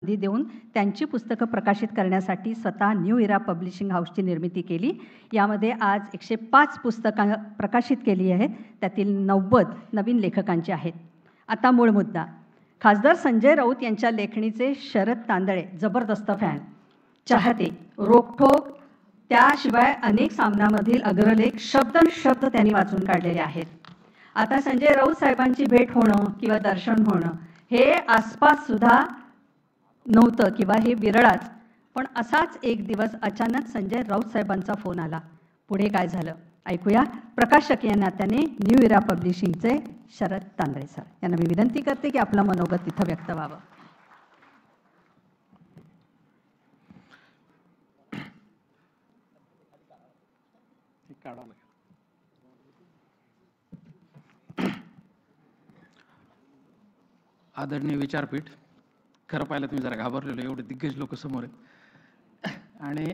संधी देऊन त्यांची पुस्तकं प्रकाशित करण्यासाठी स्वतः न्यू इरा पब्लिशिंग हाऊसची निर्मिती केली. यामध्ये आज 105 पुस्तकं प्रकाशित केली आहेत, त्यातील 90 नवीन लेखकांची आहेत. आता मूळ मुद्दा. खासदार संजय राऊत यांच्या लेखणीचे शरद तांदळे जबरदस्त फॅन, चाहते, रोखठोक, त्याशिवाय अनेक सामनामधील अग्रलेख शब्द त्यांनी वाचून काढलेले आहेत. आता संजय राऊत साहेबांची भेट होणं किंवा दर्शन होणं हे आसपास सुद्धा नव्हतं किंवा हे विरळाच. पण असाच एक दिवस अचानक संजय राऊत साहेबांचा फोन आला. पुढे काय झालं ऐकूया. प्रकाशक या नात्याने न्यू इरा पब्लिशिंगचे शरद तांदळे सर यांना मी विनंती करते की आपलं मनोगत तिथं व्यक्त व्हावं. आदरणीय विचारपीठ, खरं पाहिलं तुम्ही जरा घाबरलेलो, एवढे दिग्गज लोक समोर आहेत आणि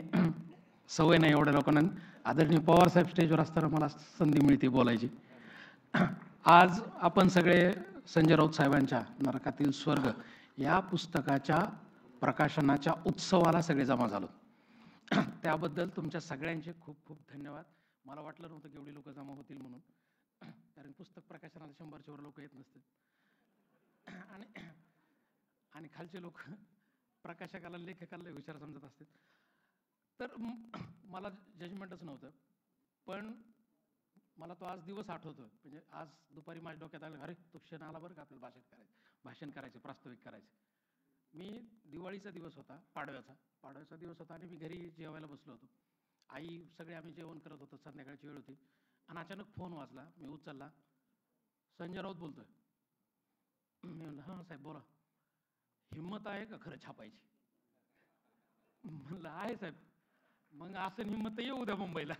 सवय नाही एवढ्या लोकांना. आदरणीय पवार साहेब स्टेजवर असताना मला संधी मिळते बोलायची. आज आपण सगळे संजय राऊत साहेबांच्या नरकातील स्वर्ग या पुस्तकाच्या प्रकाशनाच्या उत्सवाला सगळे जमा झालो. त्याबद्दल तुमच्या सगळ्यांचे खूप खूप धन्यवाद. मला वाटलं नव्हतं की एवढी लोक जमा होतील म्हणून, कारण पुस्तक प्रकाशनाला 100च्या वर लोक येत नसतील आणि खालचे लोक प्रकाशकाला लेखकाला विचार समजत असतात. तर मला जजमेंटच नव्हतं, पण मला तो आज दिवस आठवतो. म्हणजे आज दुपारी माझ्या डोक्यात आलं, अरे तो क्षण आला बरं का आपल्याला भाषण करायचं, प्रास्ताविक करायचं. मी दिवाळीचा दिवस होता, पाडव्याचा दिवस होता आणि मी घरी जेवायला बसलो होतो. आई सगळे आम्ही जेवण करत होतो, संध्याकाळची वेळ होती आणि अचानक फोन वाजला. मी उचलला. संजय राऊत बोलतोय. मी म्हणलं हां साहेब बोला. हिम्मत आहे का खरं छापायची? म्हणलं आहे साहेब. मग असं हिम्मत येऊ द्या मुंबईला.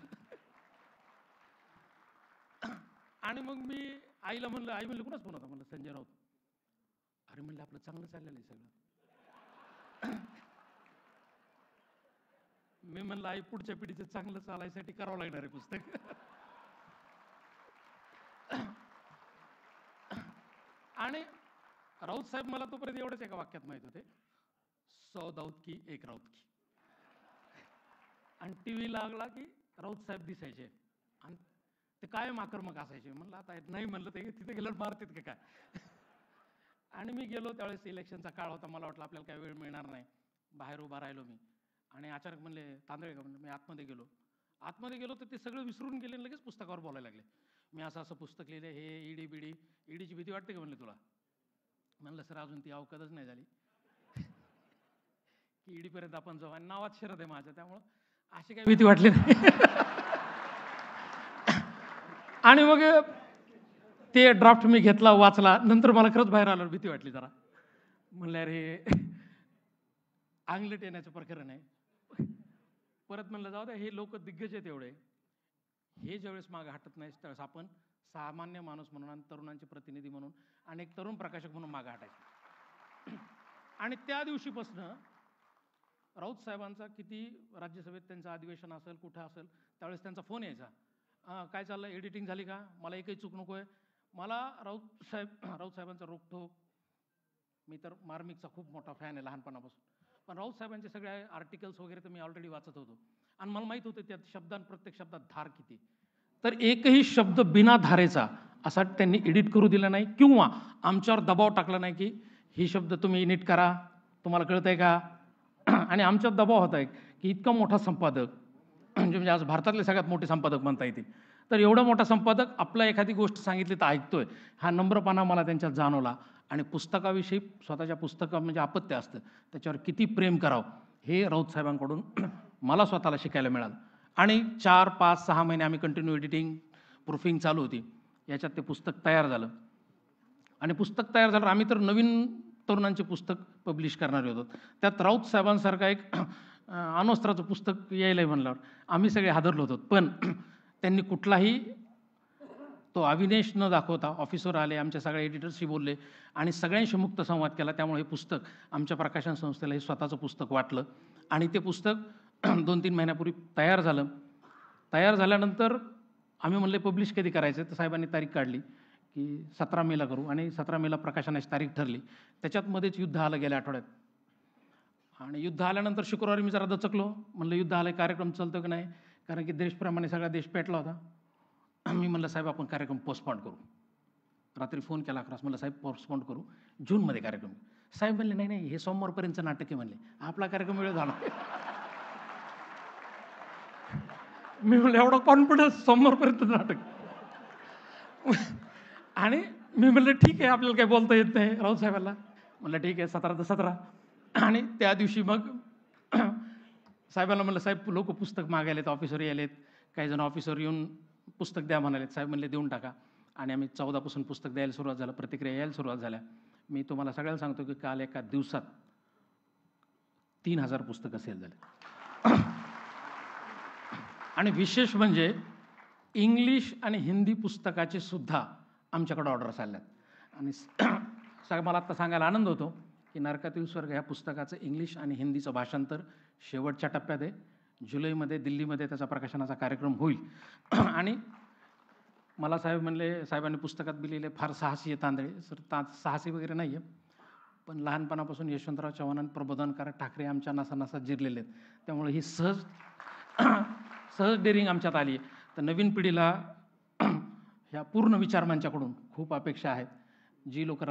आणि मग मी आईला म्हणलं, आई म्हणलं कुणाच फोन होता? म्हणलं संजय राऊत. अरे म्हणलं आपलं चांगलं चाललेलं आहे सगळं. मी म्हणलं आई पुढच्या पिढीचं चांगलं चालायसाठी करावं लागणार आहे पुस्तक. आणि राऊत साहेब मला तोपर्यंत एवढंच एका वाक्यात माहित होते, 100 दाऊद की एक राऊत की. आणि टीव्ही लागला की राऊत साहेब दिसायचे आणि ते कायम आक्रमक असायचे. म्हणलं आता नाही म्हणलं ते तिथे गेल्यावर मारतात का काय. आणि मी गेलो त्यावेळेस इलेक्शनचा काळ होता. मला वाटलं आपल्याला काय वेळ मिळणार नाही. बाहेर उभा राहिलो मी आणि अचानक म्हणले तांदळे का? म्हणलं. मी आतमध्ये गेलो तर ते सगळं विसरून गेले, लगेच पुस्तकावर बोलायला लागले. मी असं पुस्तक लिहिले, हे ईडीची भीती वाटते का म्हणले तुला? म्हणलं सर अजून ती अवकादच नाही झाली की ईडीपर्यंत आपण जाऊ. आणि नावात शरद आहे माझ्या, त्यामुळं अशी काही भीती वाटली नाही. आणि मग ते ड्राफ्ट मी घेतला, वाचला. नंतर मला खरंच बाहेर आल्यावर भीती वाटली जरा. म्हणलं अरे अंगलट येण्याचं प्रकरण आहे. परत म्हणलं जाऊ द्या, हे लोक दिग्गज आहेत एवढे, हे ज्यावेळेस मागं हटत नाही त्यावेळेस आपण सामान्य माणूस म्हणून आणि तरुणांचे प्रतिनिधी म्हणून आणि एक तरुण प्रकाशक म्हणून मागं हटायचं. आणि त्या दिवशीपासून राऊत साहेबांचा किती राज्यसभेत त्यांचं अधिवेशन असेल, कुठं असेल, त्यावेळेस त्यांचा फोन यायचा. काय चाललं, एडिटिंग झाली का? मला एकही चूक नको आहे. मला राऊत साहेबांचा रोखठोक, मी तर मार्मिकचा खूप मोठा फॅन आहे लहानपणापासून. पण राऊत साहेबांचे सगळे आर्टिकल्स वगैरे तर मी ऑलरेडी वाचत होतो आणि मला माहीत होतं त्यात प्रत्येक शब्दात धार किती. तर एकही शब्द बिना धारेचा असा त्यांनी एडिट करू दिला नाही किंवा आमच्यावर दबाव टाकला नाही की ही शब्द तुम्ही नीट करा, तुम्हाला कळतंय का. आणि आमच्यावर दबाव होता की इतका मोठा संपादक, म्हणजे आज भारतातले सगळ्यात मोठे संपादक म्हणता येतील, तर एवढा मोठा संपादक आपला एखादी गोष्ट सांगितली तर ऐकतोय, हा नम्रपणा मला त्यांच्यात जाणवला. आणि पुस्तकाविषयी स्वतःच्या पुस्तका म्हणजे अपत्य असतं, त्याच्यावर किती प्रेम करावं हे राऊत साहेबांकडून मला स्वतःला शिकायला मिळालं. आणि 4, 5, 6 महिने आम्ही कंटिन्यू एडिटिंग, प्रूफिंग चालू होती. याच्यात ते पुस्तक तयार झालं. आणि पुस्तक तयार झालं, आम्ही तर नवीन तरुणांचे पुस्तक पब्लिश करणारे होतो. त्यात राऊत साहेबांसारखा एक अण्वस्त्राचं पुस्तक यायला म्हणल्यावर आम्ही सगळे हादरलो होतो. पण त्यांनी कुठलाही तो अविनेश न दाखवता ऑफिसवर आले, आमच्या सगळ्या एडिटर्सशी बोलले आणि सगळ्यांशी मुक्त संवाद केला. त्यामुळे हे पुस्तक आमच्या प्रकाशन संस्थेला हे स्वतःचं पुस्तक वाटलं आणि ते पुस्तक 2-3 महिन्यापूर्वी तयार झालं. तयार झाल्यानंतर आम्ही म्हणले पब्लिश कधी करायचं, तर साहेबांनी तारीख काढली की 17 मेला करू आणि 17 मेला प्रकाशनाची तारीख ठरली. त्याच्यात मध्येच युद्ध आलं गेल्या आठवड्यात. आणि युद्ध आल्यानंतर शुक्रवारी मी जरा दचकलो, म्हणलं युद्ध आलं, कार्यक्रम चालतो की नाही, कारण की देशप्रमाणे सगळा देश पेटला होता. मी म्हणलं साहेब आपण कार्यक्रम पोस्टपोन करू. रात्री फोन केला 11 म्हणलं साहेब पोस्टपोन करू, जूनमध्ये कार्यक्रम. साहेब म्हणले नाही नाही हे सोमवारपर्यंतचं नाटक आहे म्हणले, आपला कार्यक्रम वेळ झाला. मी म्हणलं एवढा कॉन्फिडन्स, सोमवारपर्यंत नाटक. आणि मी म्हणलं ठीक आहे आपल्याला काही बोलता येत नाही राऊत साहेबांना. म्हणलं ठीक आहे 17 तर 17. आणि त्या दिवशी मग साहेबांना म्हणलं साहेब लोक पुस्तक मागायलेत, ऑफिसर यायलेत, काही जण ऑफिसर येऊन पुस्तक द्या म्हणालेत. साहेब म्हणले देऊन टाका. आणि आम्ही 14 पासून पुस्तक द्यायला सुरुवात झालं, प्रतिक्रिया यायला सुरुवात झाल्या. मी तुम्हाला सगळ्याला सांगतो की काल एका दिवसात 3000 पुस्तकं सेल झाले. आणि विशेष म्हणजे इंग्लिश आणि हिंदी पुस्तकाचे सुद्धा आमच्याकडे ऑर्डर्स आल्यात. आणि मला आत्ता सांगायला आनंद होतो की नरकातील स्वर्ग ह्या पुस्तकाचं इंग्लिश आणि हिंदीचं भाषांतर शेवटच्या टप्प्यात आहे. जुलैमध्ये दिल्लीमध्ये त्याचा प्रकाशनाचा कार्यक्रम होईल. आणि मला साहेब म्हणले, साहेबांनी पुस्तकात बी लिहिले फार साहसी आहे तांदळे. सर साहसी वगैरे नाही आहे, पण लहानपणापासून यशवंतराव चव्हाण, प्रबोधनकार ठाकरे आमच्या नसा जिरलेले आहेत, त्यामुळे ही सहज डेअरिंग आमच्यात आली आहे. तर नवीन पिढीला ह्या पूर्ण विचारमंचाकडून खूप अपेक्षा आहेत. जी लोक जे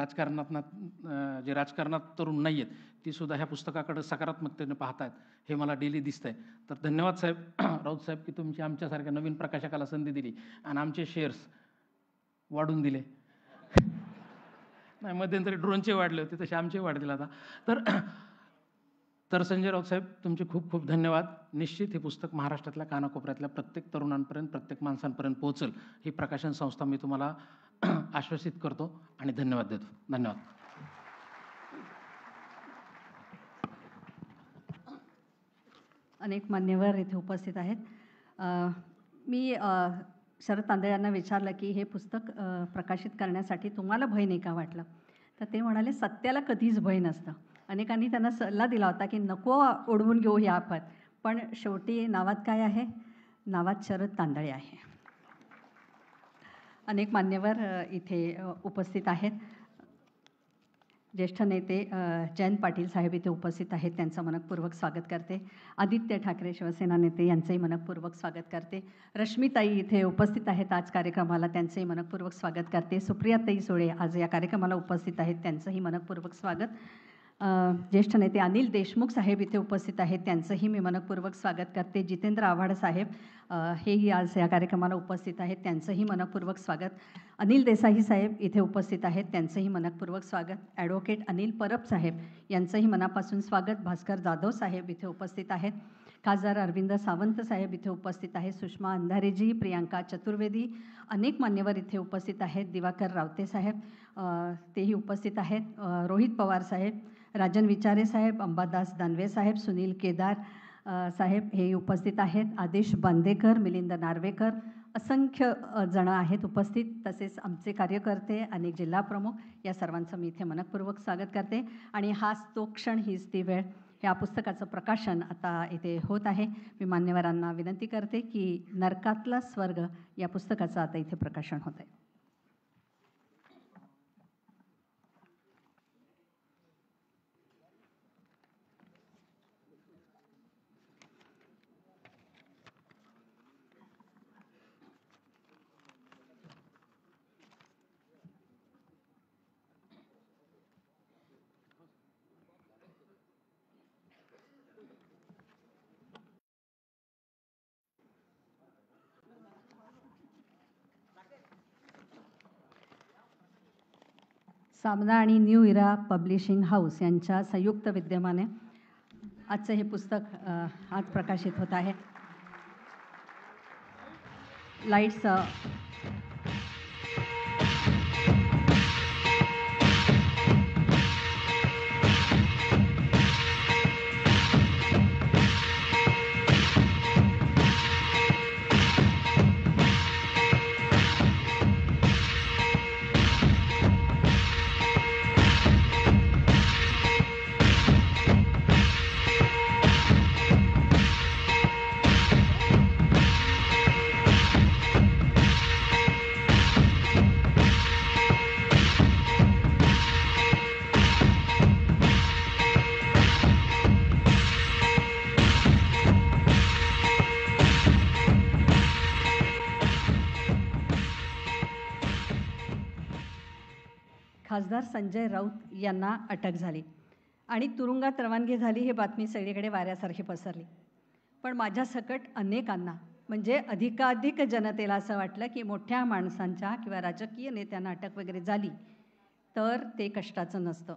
राजकारणात तरुण नाही आहेत ती सुद्धा ह्या पुस्तकाकडे सकारात्मकतेने पाहत आहेत, हे मला डेली दिसतंय. तर धन्यवाद साहेब, राऊत साहेब, की तुमची आमच्यासारख्या नवीन प्रकाशकाला संधी दिली आणि आमचे शेअर्स वाढून दिले. नाही मध्यंतरी ड्रोनचे वाढले होते, तसे आमचे वाढतील आता. तर संजय राऊत साहेब तुमचे खूप खूप धन्यवाद. निश्चित हे पुस्तक महाराष्ट्रातल्या कानाकोपऱ्यातल्या प्रत्येक तरुणांपर्यंत, प्रत्येक माणसांपर्यंत पोहोचेल ही प्रकाशन संस्था मी तुम्हाला आश्वासित करतो आणि धन्यवाद देतो. धन्यवाद. अनेक मान्यवर इथे उपस्थित आहेत. मी शरद तांदळे यांना विचारलं की हे पुस्तक प्रकाशित करण्यासाठी तुम्हाला भय नाही का वाटलं, तर ते म्हणाले सत्याला कधीच भय नसतं. अनेकांनी त्यांना सल्ला दिला होता की नको ओढवून घेऊ ही आफत, पण शेवटी नावात काय आहे, नावात शरद तांदळे आहे. अनेक मान्यवर इथे उपस्थित आहेत. ज्येष्ठ नेते जयंत पाटील साहेब इथे उपस्थित आहेत, त्यांचं मनपूर्वक स्वागत करते. आदित्य ठाकरे शिवसेना नेते यांचंही मनपूर्वक स्वागत करते. रश्मीताई इथे उपस्थित आहेत आज कार्यक्रमाला, त्यांचंही मनपूर्वक स्वागत करते. सुप्रियाताई सुळे आज या कार्यक्रमाला उपस्थित आहेत, त्यांचंही मनपूर्वक स्वागत. ज्येष्ठ नेते अनिल देशमुख साहेब इथे उपस्थित आहेत, त्यांचंही मी मनपूर्वक स्वागत करते. जितेंद्र आव्हाड साहेब हेही आज या कार्यक्रमाला उपस्थित आहेत, त्यांचंही मनपूर्वक स्वागत. अनिल देसाई साहेब इथे उपस्थित आहेत, त्यांचंही मनपूर्वक स्वागत. ॲडव्होकेट अनिल परब साहेब यांचंही मनापासून स्वागत. भास्कर जाधव साहेब इथे उपस्थित आहेत. खासदार अरविंद सावंत साहेब इथे उपस्थित आहेत. सुषमा अंधारेजी, प्रियांका चतुर्वेदी, अनेक मान्यवर इथे उपस्थित आहेत. दिवाकर रावते साहेब तेही उपस्थित आहेत. रोहित पवार साहेब, राजन विचारे साहेब, अंबादास दानवे साहेब, सुनील केदार साहेब हे उपस्थित आहेत. आदेश बांदेकर, मिलिंद नार्वेकर, असंख्य जण आहेत उपस्थित. तसेच आमचे कार्यकर्ते, अनेक जिल्हा प्रमुख, या सर्वांचं मी इथे मनपूर्वक स्वागत करते. आणि हाच तो क्षण, हीच ती वेळ. ह्या पुस्तकाचं प्रकाशन आता इथे होत आहे. मी मान्यवरांना विनंती करते की नरकातला स्वर्ग या पुस्तकाचं आता इथे प्रकाशन होत आहे. सामना आणि न्यू इरा पब्लिशिंग हाऊस यांच्या संयुक्त विद्यमाने आजचं हे पुस्तक आज प्रकाशित होत आहे. लाईट्स खासदार संजय राऊत यांना अटक झाली आणि तुरुंगात रवानगी झाली ही बातमी सगळीकडे वाऱ्यासारखी पसरली. पण माझ्यासकट अनेकांना म्हणजे अधिकाधिक जनतेला असं वाटलं की मोठ्या माणसांच्या किंवा राजकीय नेत्यांना अटक वगैरे झाली तर ते कष्टाचं नसतं.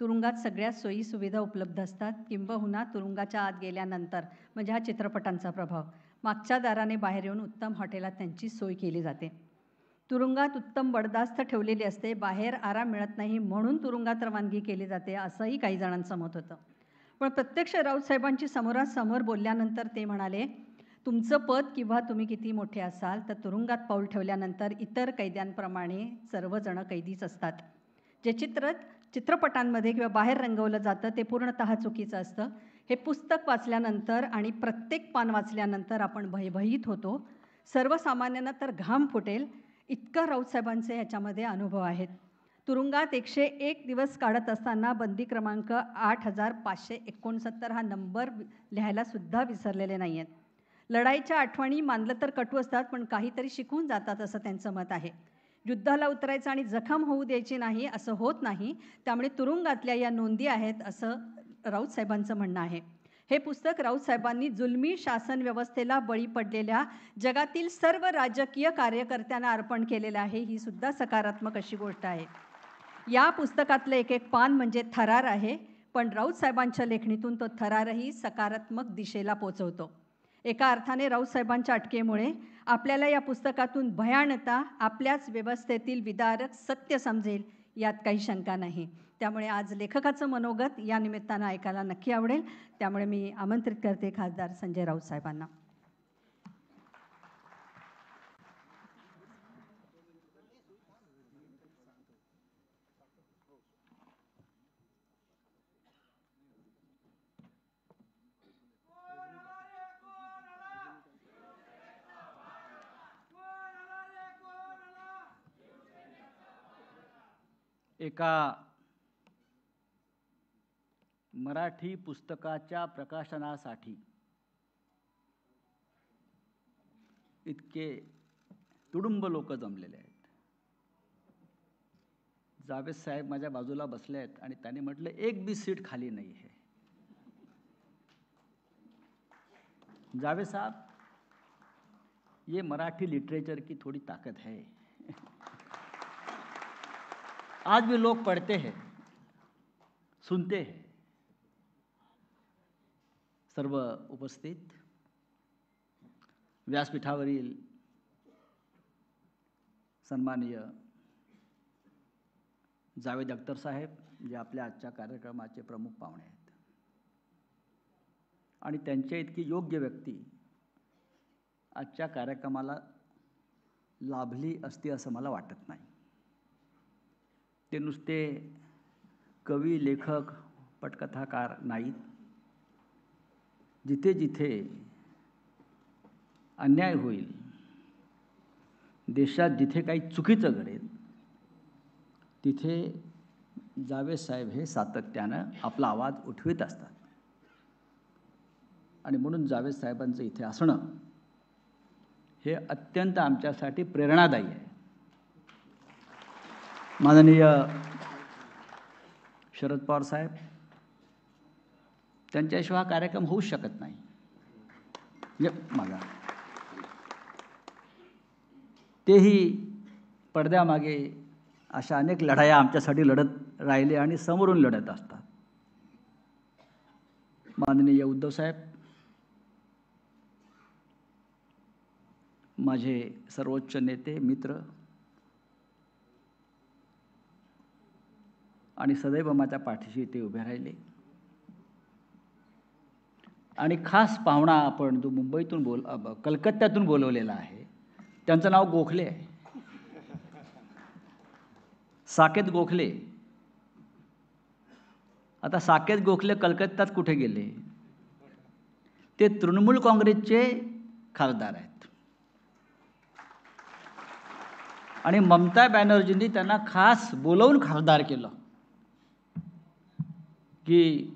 तुरुंगात सगळ्या सोयीसुविधा उपलब्ध असतात. किंबहुना तुरुंगाच्या आत गेल्यानंतर म्हणजे हा चित्रपटांचा प्रभाव, मागच्या दाराने बाहेर येऊन उत्तम हॉटेलात त्यांची सोय केली जाते. तुरुंगात उत्तम बडदास्त ठेवलेली असते. बाहेर आराम मिळत नाही म्हणून तुरुंगात रवानगी केली जाते असंही काही जणांचं मत होतं. पण प्रत्यक्ष राऊतसाहेबांची समोरासमोर बोलल्यानंतर ते म्हणाले, तुमचं पद किंवा तुम्ही किती मोठे असाल तर तुरुंगात पाऊल ठेवल्यानंतर इतर कैद्यांप्रमाणे सर्वजण कैदीच असतात. जे चित्रपटांमध्ये किंवा बाहेर रंगवलं जातं ते पूर्णतः चुकीचं असतं. हे पुस्तक वाचल्यानंतर आणि प्रत्येक पान वाचल्यानंतर आपण भयभीत होतो. सर्वसामान्यांना तर घाम फुटेल इतका राऊतसाहेबांचे ह्याच्यामध्ये अनुभव आहेत. तुरुंगात 101 दिवस काढत असताना बंदी क्रमांक 8569 हा नंबर लिहायलासुद्धा विसरलेले नाही आहेत. लढाईच्या आठवणी मानलं तर कटू असतात पण काहीतरी शिकून जातात असं त्यांचं मत आहे. युद्धाला उतरायचं आणि जखम होऊ द्यायची नाही असं होत नाही. त्यामुळे तुरुंगातल्या या नोंदी आहेत असं राऊतसाहेबांचं म्हणणं आहे. हे पुस्तक राऊतसाहेबांनी जुलमी शासन व्यवस्थेला बळी पडलेल्या जगातील सर्व राजकीय कार्यकर्त्यांना अर्पण केलेलं आहे. ही सुद्धा सकारात्मक अशी गोष्ट आहे. या पुस्तकातलं एक एक पान म्हणजे थरार आहे, पण राऊतसाहेबांच्या लेखणीतून तो थरारही सकारात्मक दिशेला पोचवतो. एका अर्थाने राऊतसाहेबांच्या अटकेमुळे आपल्याला या पुस्तकातून भयानता, आपल्याच व्यवस्थेतील विदारक सत्य समजेल यात काही शंका नाही. त्यामुळे आज लेखकाचं मनोगत या निमित्तानं ऐकायला नक्की आवडेल. त्यामुळे मी आमंत्रित करते खासदार संजय राऊत साहेबांना. एका मराठी पुस्तकाच्या प्रकाशनासाठी इतके तुडुंब लोक जमलेले आहेत. जावेद साहेब माझ्या बाजूला बसले आहेत आणि त्यांनी म्हटलं एक भी सीट खाली नाही है. जावेद साहब, ये मराठी लिटरेचर की थोड़ी ताकत है. आज भी लोग पढ़ते हैं, सुनते हैं. सर्व उपस्थित व्यासपीठावरील सन्माननीय जावेद अख्तर साहेब, जे आपल्या आजच्या कार्यक्रमाचे प्रमुख पाहुणे आहेत, आणि त्यांच्या इतकी योग्य व्यक्ती आजच्या कार्यक्रमाला लाभली असती असं मला वाटत नाही. ते नुसते कवी, लेखक, पटकथाकार नाहीत. जिथे जिथे अन्याय होईल, देशात जिथे काही चुकीचं घडेल, तिथे जावेद साहेब हे सातत्यानं आपला आवाज उठवीत असतात. आणि म्हणून जावेद साहेबांचं इथे असणं हे अत्यंत आमच्यासाठी प्रेरणादायी आहे. माननीय शरद पवार साहेब, त्यांच्याशिवाय हा कार्यक्रम होऊच शकत नाही. माझा तेही पडद्यामागे अशा अनेक लढाया आमच्यासाठी लढत राहिले आणि समोरून लढत असतात. माननीय उद्धव साहेब, माझे सर्वोच्च नेते, मित्र आणि सदैव माझ्या पाठीशी ते उभे राहिले. आणि खास पाहुणा आपण जो मुंबईतून कलकत्त्यातून बोलवलेला आहे, त्यांचं नाव गोखले आहे, साकेत गोखले. आता साकेत गोखले कलकत्त्यात कुठे गेले? ते तृणमूल काँग्रेसचे खासदार आहेत आणि ममता बॅनर्जींनी त्यांना खास बोलवून खासदार केलं कि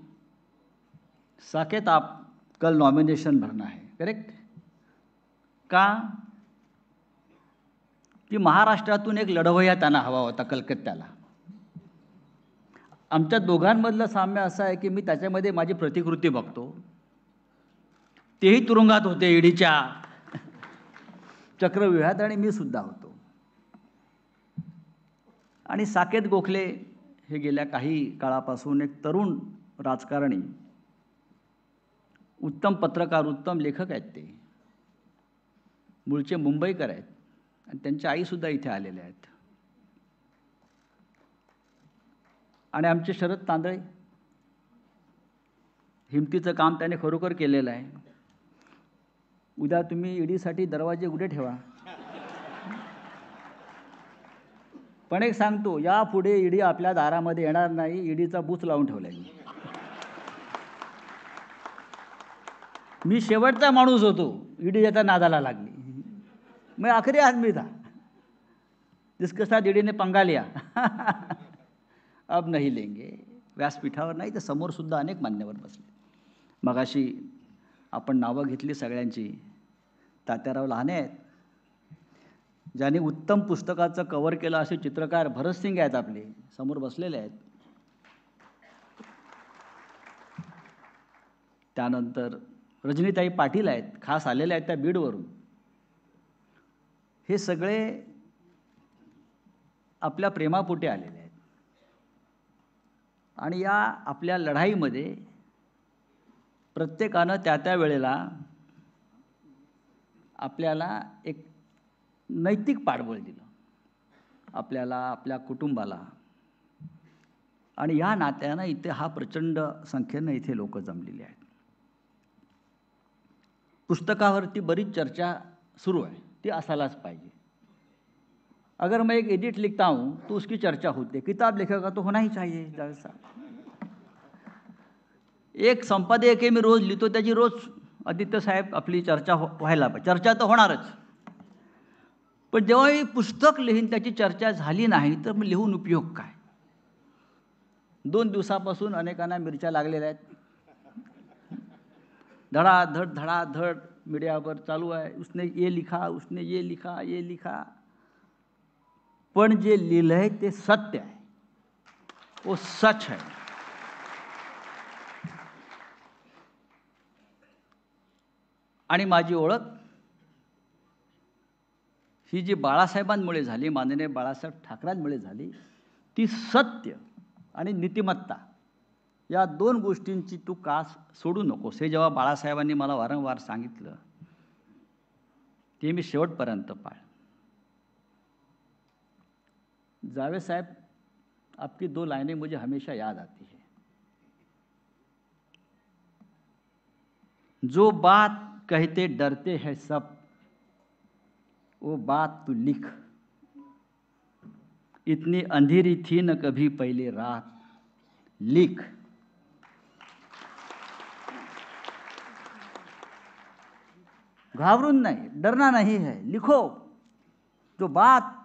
साकेत, आप कल नॉमिनेशन भरना है. करेक्ट? का? की महाराष्ट्रातून एक लढवय्या त्यांना हवा होता कलकत्त्याला. आमच्या दोघांमधलं साम्य असं आहे की मी त्याच्यामध्ये माझी प्रतिकृती बघतो. तेही तुरुंगात होते ईडीच्या चक्रव्यूहात आणि मी सुद्धा होतो. आणि साकेत गोखले हे गेल्या काही काळापासून एक तरुण राजकारणी, उत्तम पत्रकार, उत्तम लेखक आहेत. ते मूळचे मुंबईकर आहेत आणि त्यांची आईसुद्धा इथे आलेले आहेत. आणि आमचे शरद तांदळे, हिमतीचं काम त्याने खरोखर केलेलं आहे. उद्या तुम्ही ईडीसाठी दरवाजे उघडे ठेवा. पण एक सांगतो, यापुढे ईडी आपल्या दारामध्ये येणार नाही. ईडीचा बूथ लावून ठेवला आहे. मी शेवटचा माणूस होतो, ईडी याचा नादाला लागली. मैं आखरी आदमी था जिसके साथ ईडी ने पंगा लिया. अब नहीं लेंगे. व्यासपीठावर नाही तर समोर सुद्धा अनेक मान्यवर बसले. मगाशी आपण नावं घेतली सगळ्यांची. तात्याराव लहाने आहेत, ज्यांनी उत्तम पुस्तकाचं कव्हर केलं असे चित्रकार भरतसिंग आहेत, आपले समोर बसलेले आहेत. त्यानंतर रजनीताई पाटील आहेत, खास आलेले आहेत त्या बीडवरून. हे सगळे आपल्या प्रेमापोटी आलेले आहेत. आणि या आपल्या लढाईमध्ये प्रत्येकानं त्या वेळेला आपल्याला एक नैतिक पाठबळ दिलं, आपल्याला, आपल्या कुटुंबाला. आणि या नात्यानं इथे हा प्रचंड संख्येनं इथे लोक जमलेली आहेत. पुस्तकावरती बरीच चर्चा सुरू आहे, ती असायलाच पाहिजे. अगर मैं एक एडिट लिखता हूँ तो उसकी चर्चा होती है. किताब लिखेगा तो होना ही चाहिए. जैसा एक संपादकीय मी रोज लिहितो, त्याची रोज आदित्य साहेब आपली चर्चा व्हायला पाहिजे. चर्चा तर होणारच, पण जेव्हा मी पुस्तक लिहीन त्याची चर्चा झाली नाही तर मग लिहून उपयोग काय. 2 दिवसापासून अनेकांना मिरच्या लागलेल्या आहेत. धडाधड धडाधड मीडियावर चालू आहे. उसने ये लिखा, उसने ये लिखा, ये लिखा. पण जे लिहिलंय ते सत्य आहे, वो सच है. आणि माझी ओळख ही जी बाळासाहेबांमुळे झाली, माननीय बाळासाहेब ठाकरेंमुळे झाली, ती सत्य आणि नीतिमत्ता या 2 गोष्टींची तू कास सोडू नकोस. हे जेव्हा बाळासाहेबांनी मला वारंवार सांगितलं, ते मी शेवटपर्यंत पाळ. जावेद साहब, आपकी 2 लाइनें मुझे हमेशा याद आती है. जो बात कहते डरते हैं सब, वो बात तू लिख. इतनी अंधेरी थी न कभी पहले रात, लिख. घाबरून नहीं, डरना नहीं है, लिखो. जो बात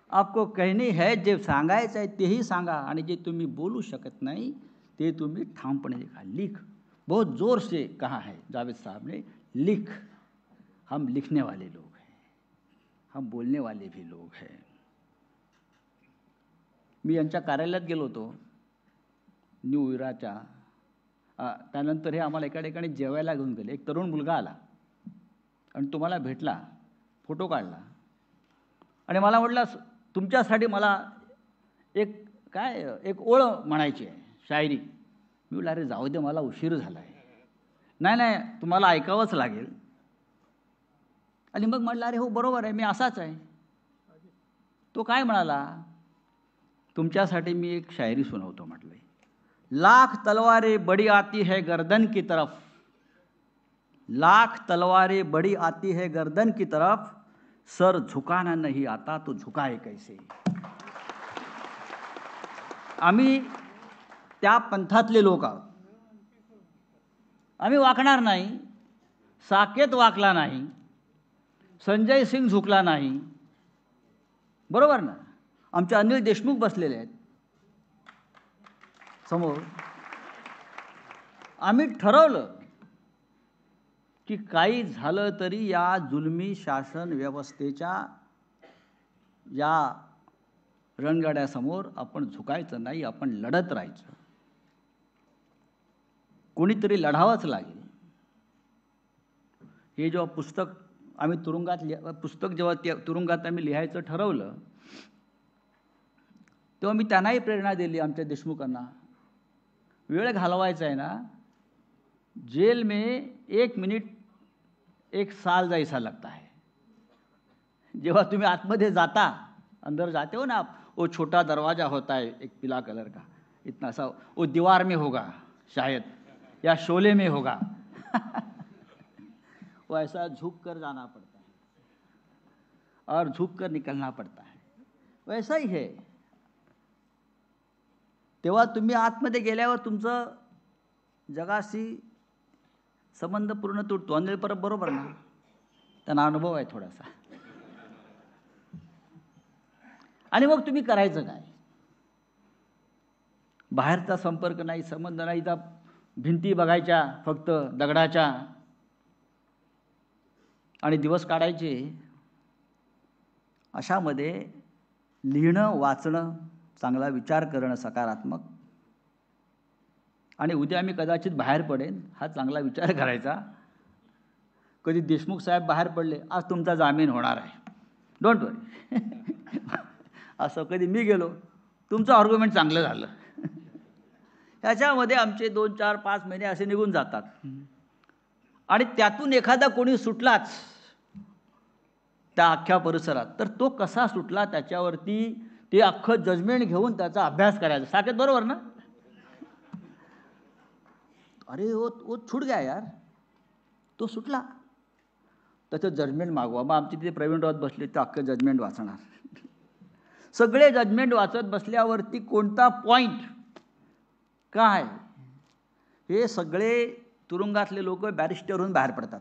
आपको कहनी है, जे सांगायचं आहे तेही सांगा, आणि जे तुम्ही बोलू शकत नाही ते तुम्ही ठामपणे लिखा. लिख. बहुत जोर से कहा है जावेद साहब ने, लिख. हम लिखने वाले लोग हैं, हम बोलने वाले भी लोग हैं. मी यांच्या कार्यालयात गेलो होतो न्यू इराच्या. त्यानंतर हे आम्हाला एका ठिकाणी जेवायला घेऊन गेले. एक तरुण मुलगा आला आणि तुम्हाला भेटला, फोटो काढला आणि मला म्हटलं, तुमच्यासाठी मला एक ओळ म्हणायची आहे, शायरी. मी म्हटलं, अरे जाऊ दे, मला उशीर झाला आहे. नाही, तुम्हाला ऐकावंच लागेल. आणि मग म्हटलं, अरे हो बरोबर आहे, मी असाच आहे. तो काय म्हणाला, तुमच्यासाठी मी एक शायरी सुनावतो म्हटलं. लाख तलवारें बड़ी आती है गर्दन की तरफ, लाख तलवारें बड़ी आती है गर्दन की तरफ, सर झुकाना नहीं आता तो झुकाए कैसे. आम्ही त्या पंथातले लोक आहोत. आम्ही वाकणार नाही. साकेत वाकला नाही, संजय सिंग झुकला नाही, बरोबर ना. आमचे अनिल देशमुख बसलेले आहेत समोर. आम्ही ठरवलं की काही झालं तरी या जुलमी शासन व्यवस्थेच्या या रणगाड्यासमोर आपण झुकायचं नाही, आपण लढत राहायचं. कोणीतरी लढावंच लागेल. हे जेव्हा पुस्तक आम्ही तुरुंगात आम्ही लिहायचं ठरवलं, तेव्हा मी त्यांनाही प्रेरणा दिली, आमच्या देशमुखांना. वेळ घालवायचा आहे ना, जेल में 1 मिनिट 1 साल जैसा लगता है. जेव्हा तुम्ही आतमध्ये जाता, अंदर जाते हो ना आप, वो छोटा दरवाजा होता है एक पीला कलर का, इतना सा, वो दीवार में होगा शायद, या शोले में होगा. वो ऐसा झुक कर जाना पड़ता है और झुक कर निकलना पड़ता है. वैसा ही है. तेव्हा तुम्ही आतमध्ये गेल्यावर तुमचं जगाशी संबंध पूर्ण तुटतो. आणि परत बरोबर ना, त्यांना अनुभव आहे थोडासा. आणि मग तुम्ही करायचं काय? बाहेरचा संपर्क नाही, संबंध नाही, त्या भिंती बघायच्या फक्त दगडाच्या आणि दिवस काढायचे. अशामध्ये लिहिणं, वाचणं, चांगला विचार करणं सकारात्मक, आणि उद्या मी कदाचित बाहेर पडेन हा चांगला विचार करायचा. कधी देशमुख साहेब बाहेर पडले, आज तुमचा जामीन होणार आहे, डोंट वरी. असं कधी मी गेलो, तुमचं आर्ग्युमेंट चांगलं झालं. ह्याच्यामध्ये आमचे 2, 4, 5 महिने असे निघून जातात. आणि त्यातून एखादा कोणी सुटलाच त्या अख्ख्या परिसरात, तर तो कसा सुटला त्याच्यावरती ते अख्खं जजमेंट घेऊन त्याचा अभ्यास करायचा. साकेत बरोबर ना? अरे वो छूट गया यार, तो सुटला, त्याचं जजमेंट मागवा. मग आमचे तिथे प्रवीण राऊत बसले, ते अख्खं जजमेंट वाचणार. सगळे जजमेंट वाचत बसल्यावरती कोणता पॉईंट काय, हे सगळे तुरुंगातले लोक बॅरिस्टर होऊन बाहेर पडतात.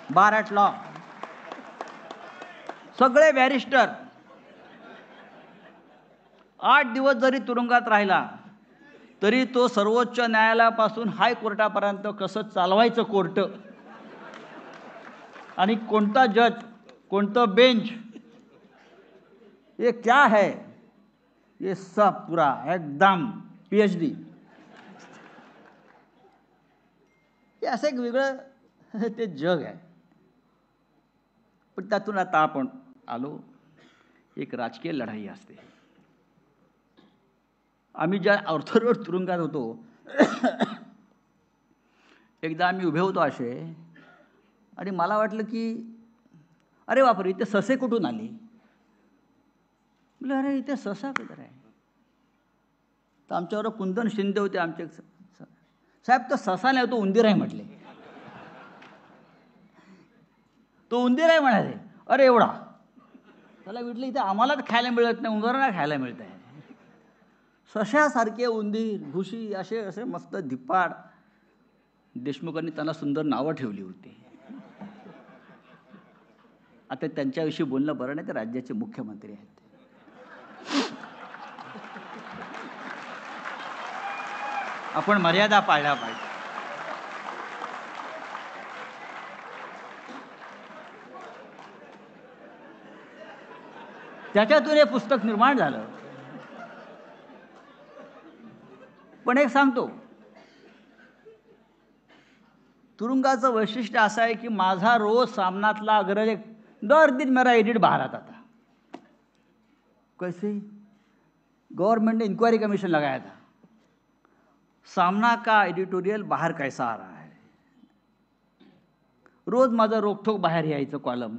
बार ॲट लॉ, सगळे बॅरिस्टर. 8 दिवस जरी तुरुंगात राहिला तरी तो सर्वोच्च न्यायालयापासून हायकोर्टापर्यंत कसं चालवायचं कोर्ट, आणि कोणता जज, कोणतं बेंच, ये क्या है, ये सब पूरा एकदम PhD. हे असं एक वेगळं ते जग आहे. पण त्यातून आता आपण आलो, एक राजकीय लढाई असते. आम्ही ज्या ऑर्थर तुरुंगात होतो, एकदा आम्ही उभे होतो असे, आणि मला वाटलं की अरे बापरे, इथे ससे कुठून आली. म्हटलं अरे इथे ससा कुठं आहे. तर आमच्यावर कुंदन शिंदे होते आमचे. साहेब तो ससा नाही, तो उंदीर आहे म्हटले. तो उंदीर आहे म्हणाले. अरे एवढा. त्याला म्हटलं इथे आम्हालाच खायला मिळत नाही, उंदरांना खायला मिळत आहे. सशासारखे उंदीर, घुशी, असे असे मस्त धिप्पाड. देशमुखांनी त्यांना सुंदर नावं ठेवली होती. आता त्यांच्याविषयी बोलणं बरं नाही, ते राज्याचे मुख्यमंत्री आहेत. आपण मर्यादा पाळल्या पाहिजे. त्याच्यातून हे पुस्तक निर्माण झालं. पण एक सांगतो, तुरुंगाचं वैशिष्ट्य असं आहे की माझा रोज सामनातला अग्रज दर दिन मेरा एडिट बाहर आता था. कैसे? गवर्नमेंट ने इंक्वायरी कमीशन लगाया था, सामना का एडिटोरियल बाहर कैसा आ रहा है. रोज माझा रोकठोक बाहर यायचं कॉलम,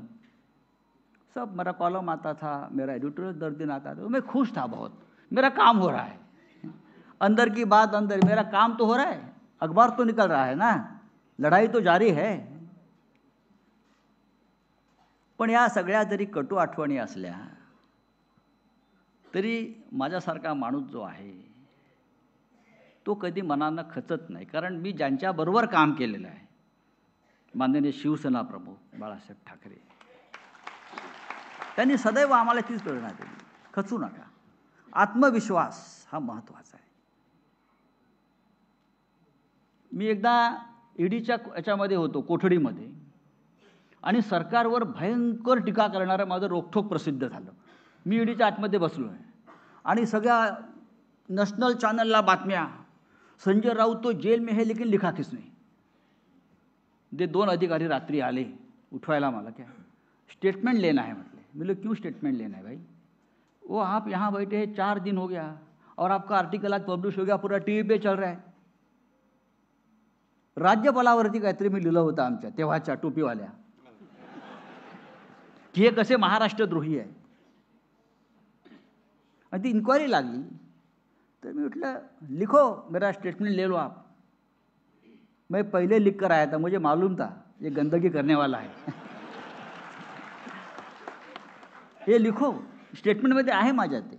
सब मेरा कॉलम आता था, मेरा एडिटोरियल दर दिन आता था. मैं खुश था बहुत, मेरा काम हो रहा है. अंदर की बात अंदर, मेरा काम तो हो रहा है, अखबार तो निकल रहा है ना, लढाई तो जारी है. पण या सगळ्या जरी कटू आठवणी असल्या तरी माझ्यासारखा माणूस जो आहे तो कधी मनानं खचत नाही. कारण मी ज्यांच्याबरोबर काम केलेलं आहे, माननीय शिवसेना प्रमुख बाळासाहेब ठाकरे, त्यांनी सदैव आम्हाला तीच प्रेरणा दिली, खचू नका, आत्मविश्वास हा महत्त्वाचा आहे. मी एकदा ईडीच्या याच्यामध्ये होतो, कोठडीमध्ये, आणि सरकारवर भयंकर टीका करणारं माझं रोखठोक प्रसिद्ध झालं. मी ईडीच्या आतमध्ये बसलो आहे आणि सगळ्या नॅशनल चॅनलला बातम्या, संजय राऊत तो जेल में है लेकिन लिखा किसने. ते 2 अधिकारी रात्री आले उठवायला मला, क्या स्टेटमेंट लेना है म्हटले. बोले क्यों स्टेटमेंट लेना है भाई, वो आप यहाँ बैठे हैं 4 दिन हो गया और आपका आर्टिकल आज पब्लिश हो गया, पूरा टीवी पे चल रहा है. राज्यपालावरती काहीतरी मी लिहिलं होतं आमच्या तेव्हाच्या टोपीवाल्या, की हे कसे महाराष्ट्रद्रोही आहे. आणि ती इन्क्वायरी लागली तर मी म्हटलं लिखो मेरा स्टेटमेंट ले लो आप. मैं पहले लिख कर आया था, मुझे मालूम था ये गंदगी करने वाला है. हे लिखो, स्टेटमेंटमध्ये आहे माझ्या ते,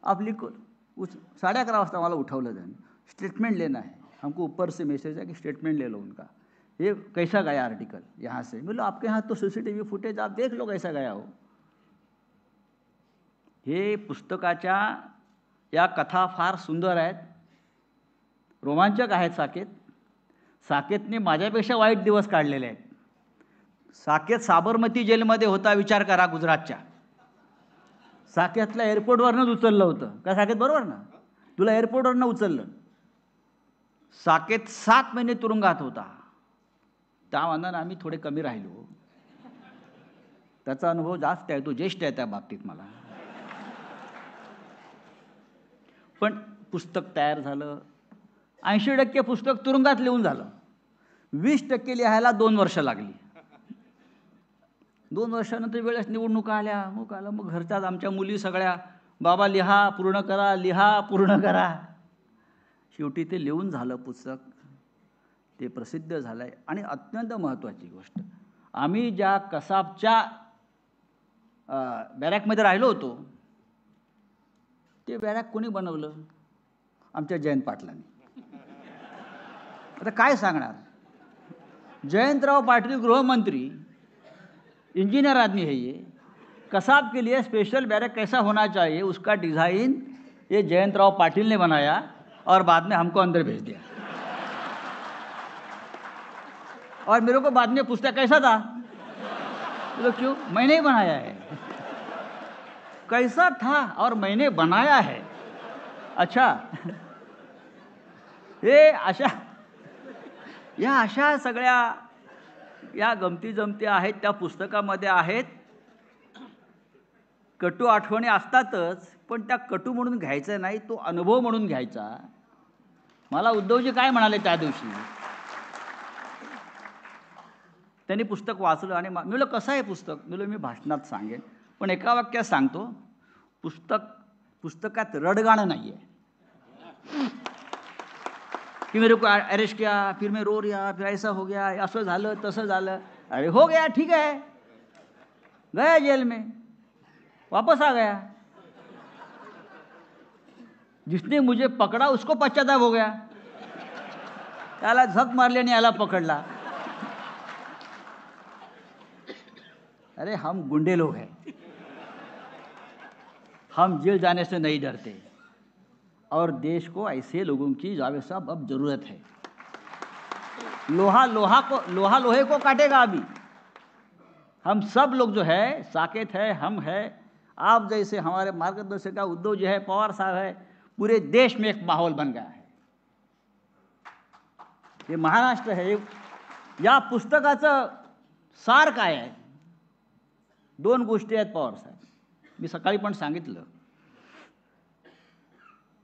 आप लिखो. 11:30 वाजता मला उठवलं त्याने, स्टेटमेंट लेना है हमको, ऊपर से मैसेज है कि स्टेटमेंट ले लो उनका, ये कैसा गया आर्टिकल यहाँ से. बोलो आपके यहाँ तो सीसीटीवी फुटेज आप देख लो कैसा गया हो. हे पुस्तकाच्या या कथा फार सुंदर आहेत, रोमांचक आहेत. साकेतने माझ्यापेक्षा वाईट दिवस काढलेले आहेत. साकेत साबरमती जेलमध्ये होता, विचार करा, गुजरातच्या. साकेतला एअरपोर्टवरनंच उचललं होतं का साकेत, बरोबर ना, तुला एअरपोर्टवरनं उचललं. साकेत 7 महिने तुरुंगात होता. त्या मानानं आम्ही थोडे कमी राहिलो. त्याचा अनुभव जास्त आहे, तो ज्येष्ठ आहे त्या बाबतीत मला. पण पुस्तक तयार झालं. 80% पुस्तक तुरुंगात लिहून झालं. 20% लिहायला 2 वर्ष लागली. 2 वर्षानंतर वेळेस निवडणुका आल्या, मग घरच्याच आमच्या मुली सगळ्या, बाबा लिहा पूर्ण करा, लिहा पूर्ण करा. शेवटी ते लिहून झालं पुस्तक, ते प्रसिद्ध झालं आहे. आणि अत्यंत महत्त्वाची गोष्ट, आम्ही ज्या कसाबच्या बॅरॅकमध्ये राहिलो होतो, ते बॅरॅक कोणी बनवलं, आमच्या जयंत पाटलांनी. आता काय सांगणार, जयंतराव पाटील गृहमंत्री, इंजीनियर आदमी है ये, कसाब के लिए स्पेशल बैरक कैसा होना चाहिए उसका डिज़ाइन ये जयंतराव पाटिल ने बनाया और बाद में हमको अंदर भेज दिया. और मेरे को बाद में पूछता कैसा था, बोलो क्यों, मैंने ही बनाया है. कैसा था और मैंने बनाया है. अच्छा, हे अशा सगळ्या या गमती जमती आहेत त्या पुस्तकामध्ये आहेत. कटू आठवणी असतातच, पण त्या कटू म्हणून घ्यायचा नाही, तो अनुभव म्हणून घ्यायचा. मला उद्धवजी काय म्हणाले त्या दिवशी, त्यांनी पुस्तक वाचलं आणि मी म्हणलं कसं आहे पुस्तक, मी भाषणात सांगेन, पण एका वाक्यात सांगतो, पुस्तकात रडगाणं नाही आहे. कि मेरे को अरेस्ट किया, फिर मैं रो रहा, फिर ऐसा हो गया, असं झालं तसं झालं. अरे हो गया, ठीक है, गया जेल में, वापस आ गया. जिसने मुझे पकड़ा उसको पश्चाताप हो गया, त्याला झक मारली आणि याला पकडला. अरे हम गुंडे लोग हैं, हम जेल जाने से नहीं डरते और देश को ऐसे लोगों की जावेद साहब अब जरूरत है. लोहा लोहे को काटेगा अभी. हम सब लोग जो है, साकेत है, हम है, आप जैसे हमारे मार्गदर्शक उद्धव जी है, पवार साहब है, पूरे देश में एक माहौल बन गया है. ये महाराष्ट्र है. या पुस्तकाचं सार काय आहे, 2 गोष्टी आहेत पवार साहेब. मी सकाळी पण सांगितलं,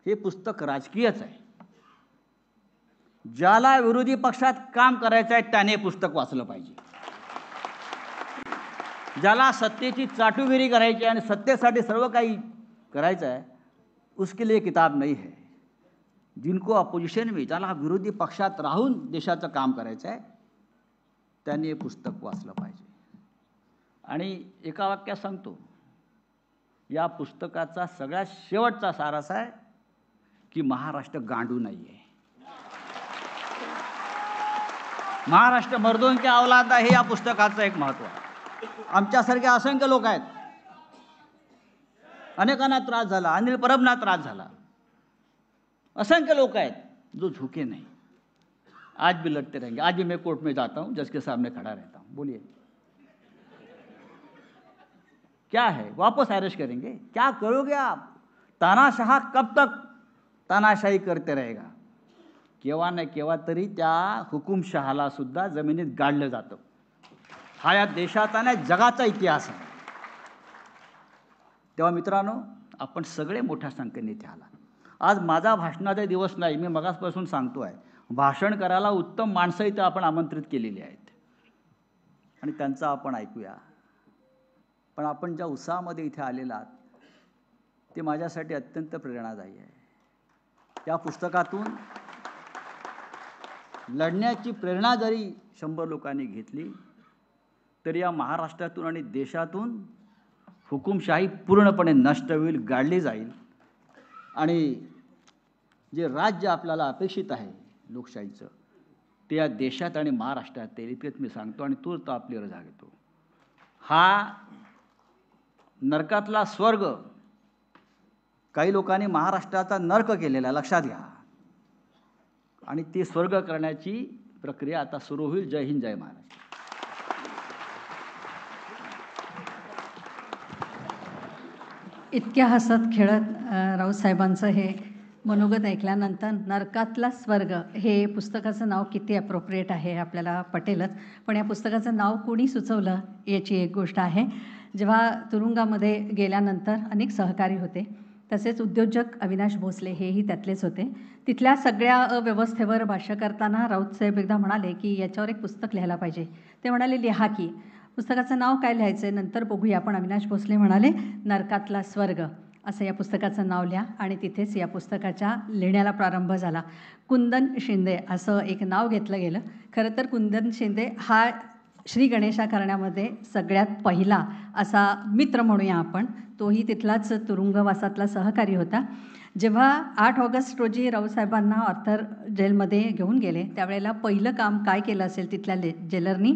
हे पुस्तक राजकीयच आहे. ज्याला विरोधी पक्षात काम करायचं आहे त्याने पुस्तक वाचलं पाहिजे. ज्याला सत्तेची चाटुगिरी करायची आणि सत्तेसाठी सर्व काही करायचं आहे, उसके लिए किताब नहीं है. जिनको अपोजिशन में, ज्याला विरोधी पक्षात राहून देशाचं काम करायचं आहे, त्यांनी हे पुस्तक वाचलं पाहिजे. आणि एका वाक्यात सांगतो, या पुस्तकाचा सगळ्यात शेवटचा सार असा आहे की महाराष्ट्र गांडू नाही आहे. महाराष्ट्र मर्दों के औलाद आहे, या पुस्तकाचं एक महत्त्व आहे. आमच्यासारखे असंख्य लोक आहेत, अनेकांना त्रास झाला, अनिल परबना त्रास झाला, असंख्य लोग हैं जो झुके नहीं, आज भी लड़ते रहेंगे. आज भी मैं कोर्ट में जाता हूँ, जज के सामने खड़ा रहता हूँ. बोलिए, क्या है, वापस अरेस्ट करेंगे, क्या करोगे आप? तानाशाह कब तक तानाशाही करते रहेगा? केव्हा नाही केव्हा तरी त्या हुकुमशहाला सुद्धा जमिनीत गाडलं जातं. हा या देशाचा नाही जगाचा इतिहास आहे. तेव्हा मित्रांनो, आपण सगळे मोठ्या संख्येने इथे आला. आज माझा भाषणाचा दिवस नाही, मी मगासपासून सांगतो आहे. भाषण करायला उत्तम माणसं इथं आपण आमंत्रित केलेली आहेत आणि त्यांचं आपण ऐकूया. पण आपण ज्या उत्साहामध्ये इथे आलेला आहात ते माझ्यासाठी अत्यंत प्रेरणादायी आहे. या पुस्तकातून लढण्याची प्रेरणा जरी 100 लोकांनी घेतली तरी या महाराष्ट्रातून आणि देशातून हुकुमशाही पूर्णपणे नष्ट होईल, गाडली जाईल आणि जे राज्य आपल्याला अपेक्षित आहे लोकशाहीचं ते या देशात आणि महाराष्ट्रात येईल इतकेच मी सांगतो आणि तोच तो आपली रजा घेतो. हा नरकातला स्वर्ग काही लोकांनी महाराष्ट्राचा नरक केलेला लक्षात घ्या आणि ते स्वर्ग करण्याची प्रक्रिया आता सुरू होईल. जय हिंद, जय महाराष्ट्र. इतक्या हसत खेळत राऊत साहेबांचं हे मनोगत ऐकल्यानंतर नरकातला स्वर्ग हे पुस्तकाचं नाव किती ॲप्रोप्रिएट आहे आपल्याला पटेलच. पण या पुस्तकाचं नाव कोणी सुचवलं याची एक गोष्ट आहे. जेव्हा तुरुंगामध्ये गेल्यानंतर अनेक सहकारी होते, तसेच उद्योजक अविनाश भोसले हेही त्यातलेच होते. तिथल्या सगळ्या अव्यवस्थेवर भाष्य करताना राऊतसाहेब एकदा म्हणाले की याच्यावर एक पुस्तक लिहायला पाहिजे. ते म्हणाले लिहा की. पुस्तकाचं नाव काय लिहायचं आहे नंतर बघूया. पण अविनाश भोसले म्हणाले नरकातला स्वर्ग असं या पुस्तकाचं नाव लिहा आणि तिथेच या पुस्तकाच्या लिहिण्याला प्रारंभ झाला. कुंदन शिंदे असं एक नाव घेतलं गेलं. खरं तर कुंदन शिंदे हा श्री गणेशा करण्यामध्ये सगळ्यात पहिला असा मित्र म्हणूया आपण. तोही तिथलाच तुरुंगवासातला सहकारी होता. जेव्हा 8 ऑगस्ट रोजी राऊतसाहेबांना ऑर्थर जेलमध्ये घेऊन गेले त्यावेळेला पहिलं काम काय केलं असेल तिथल्या जेलरनी,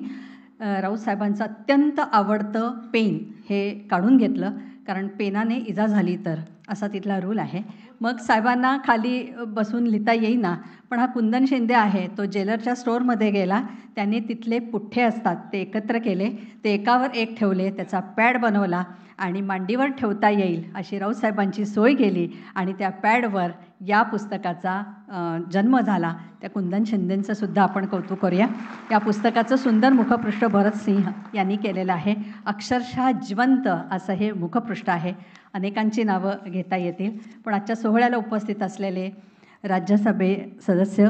राऊतसाहेबांचं अत्यंत आवडतं पेन हे काढून घेतलं, कारण पेनाने इजा झाली तर असा तिथला रूल आहे. मग साहेबांना खाली बसून लिहिता येईना, पण हा कुंदन शिंदे आहे तो जेलरच्या स्टोअरमध्ये गेला. त्यांनी तिथले पुठ्ठे असतात ते एकत्र केले, ते एकावर एक ठेवले, त्याचा पॅड बनवला आणि मांडीवर ठेवता येईल अशी राऊतसाहेबांची सोय केली आणि त्या पॅडवर या पुस्तकाचा जन्म झाला. त्या कुंदन शिंदेंचं सुद्धा आपण कौतुक करूया. या पुस्तकाचं सुंदर मुखपृष्ठ भरत सिंह यांनी केलेलं आहे. अक्षरशः जिवंत असं हे मुखपृष्ठ आहे. अनेकांची नावं घेता येतील, पण आजच्या सोहळ्याला उपस्थित असलेले राज्यसभे सदस्य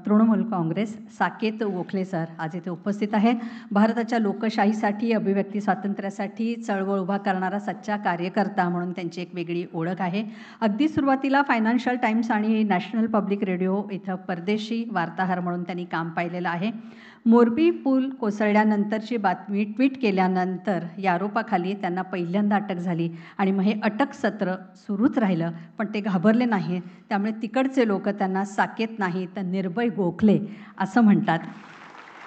तृणमूल काँग्रेस साकेत गोखले सर आज इथे उपस्थित आहेत. भारताच्या लोकशाहीसाठी, अभिव्यक्ती स्वातंत्र्यासाठी चळवळ उभा करणारा सच्चा कार्यकर्ता म्हणून त्यांची एक वेगळी ओळख आहे. अगदी सुरुवातीला फायनान्शियल टाइम्स आणि नॅशनल पब्लिक रेडिओ इथं परदेशी वार्ताहर म्हणून त्यांनी काम पाहिलेलं आहे. मोरबी पूल कोसळल्यानंतरची बातमी ट्विट केल्यानंतर या आरोपाखाली त्यांना पहिल्यांदा अटक झाली आणि मग हे अटक सत्र सुरूच राहिलं, पण ते घाबरले नाही. त्यामुळे तिकडचे लोक त्यांना साकेत नाही तर निर्भय गोखले असं म्हणतात.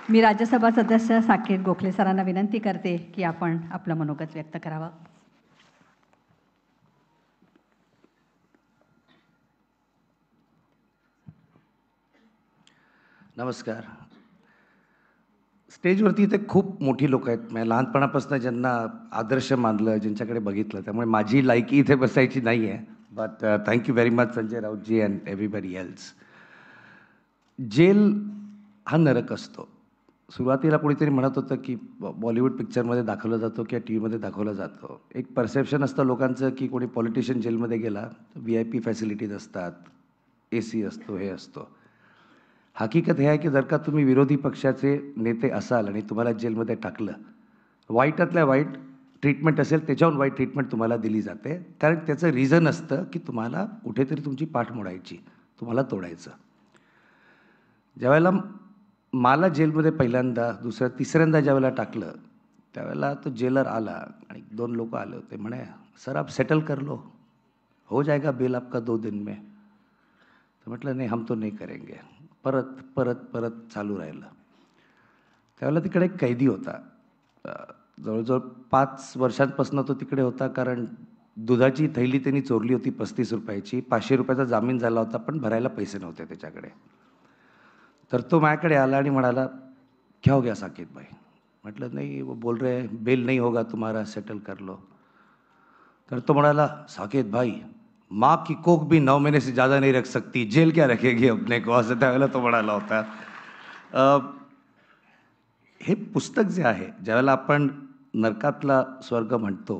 मी राज्यसभा सदस्य साकेत गोखले सरांना विनंती करते की आपण आपलं मनोगत व्यक्त करावं. नमस्कार. स्टेजवरती इथे खूप मोठी लोक आहेत. मी लहानपणापासून ज्यांना आदर्श मानलं, ज्यांच्याकडे बघितलं, त्यामुळे माझी लायकी इथे बसायची नाही आहे. But thank you very much Sanjay Raut ji and everybody else. Jail हा नरक असतो. सुरुवातीला कोणीतरी म्हणत होतं की बॉलिवूड पिक्चरमध्ये दाखवलं जातो किंवा टी व्हीमध्ये दाखवलं जातं. एक परसेप्शन असतं लोकांचं की कोणी पॉलिटिशियन जेलमध्ये गेला VIP फॅसिलिटीज असतात, AC असतो, हे असतो. हकीकत हे आहे की जर का तुम्ही विरोधी पक्षाचे नेते असाल आणि तुम्हाला जेलमध्ये टाकलं, वाईटातल्या वाईट ट्रीटमेंट असेल त्याच्याहून वाईट ट्रीटमेंट तुम्हाला दिली जाते. कारण त्याचं रिझन असतं की तुम्हाला कुठेतरी तुमची पाठ मोडायची, तुम्हाला तोडायचं. ज्यावेळेला मला जेलमध्ये पहिल्यांदा, तिसऱ्यांदा ज्यावेळेला टाकलं त्यावेळेला तो जेलर आला आणि 2 लोक आले होते. म्हणे सर आप सेटल कर लो, हो जाएगा बेल आपका 2 दिन में. तर म्हटलं नाही, हम तो नहीं करेंगे. परत परत परत चालू राहिलं. त्यावेळेला तिकडे एक कैदी होता. जवळजवळ 5 वर्षांपासून तो तिकडे होता, कारण दुधाची थैली त्यांनी चोरली होती 35 रुपयाची. 500 रुपयाचा जामीन झाला होता, पण भरायला पैसे नव्हते त्याच्याकडे. तर तो माझ्याकडे आला आणि म्हणाला क्या हो गया साकेत भाई. म्हटलं नाही, वो बोल रहे बेल नहीं होगा तुम्हारा, सेटल कर लो. तर तो म्हणाला, साकेत भाई, माँ की कोख भी 9 महीने से ज़्यादा नहीं रख सकती, जेल क्या रखेगी अपने को, असं त्यावेळेला तो म्हणाला होता. हे पुस्तक जे आहे, ज्यावेळेला आपण नरकातला स्वर्ग म्हणतो,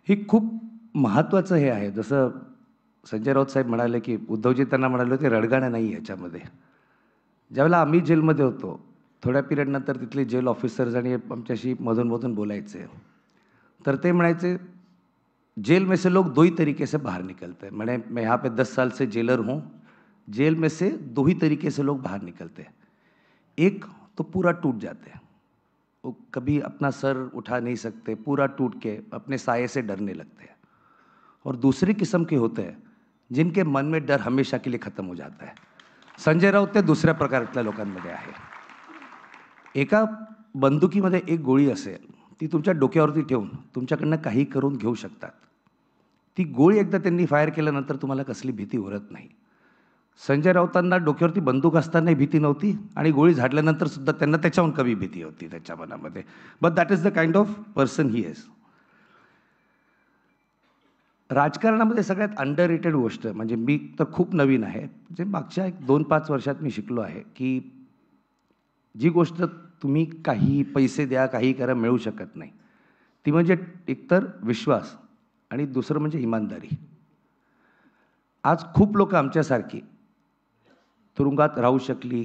हे खूप महत्त्वाचं हे आहे. जसं संजय राऊत साहेब म्हणाले की उद्धवजी त्यांना म्हणाले होते, रडगाणं नाही याच्यामध्ये. ज्यावेळेला आम्ही जेलमध्ये होतो, थोड्या पिरियडनंतर तिथले जेल ऑफिसर्स आणि आमच्याशी मधून बोलायचे, तर ते म्हणायचे, जेल में से लोग दो ही तरीके से बाहर निकलते हैं. मैंने मैं यहाँ पे 10 साल से जेलर हूँ. जेल में से 2 ही तरीके से लोग बाहर निकलते हैं. एक तो पूरा टूट जाते हैं, वो कभी अपना सर उठा नहीं सकते, पूरा टूट के अपने साये से डरने लगते हैं. और दूसरी किस्म के होते हैं जिनके मन में डर हमेशा के लिए खत्म हो जाता है. संजय राऊत ते दुसऱ्या प्रकारच्या लोकांमध्ये आहे. एका बंदुकीमध्ये एक गोळी असेल, ती तुमच्या डोक्यावरती ठेवून तुमच्याकडनं काही करून घेऊ शकतात. ती गोळी एकदा त्यांनी फायर केल्यानंतर तुम्हाला कसली भीती उरत नाही. संजय राऊतांना डोक्यावरती बंदूक असतानाही भीती नव्हती आणि गोळी झाडल्यानंतर सुद्धा त्यांना त्याच्याहून कमी भीती होती त्याच्या मनामध्ये. But that is the kind of person he is. राजकारणामध्ये सगळ्यात अंडररेटेड गोष्ट म्हणजे मी तर खूप नवीन आहे, जे मागच्या 2-5 वर्षात मी शिकलो आहे की जी गोष्ट तुम्ही काही पैसे द्या, काही करा, मिळू शकत नाही, ती म्हणजे एकतर विश्वास आणि दुसरं म्हणजे इमानदारी. आज खूप लोक आमच्यासारखी तुरुंगात राहू शकली,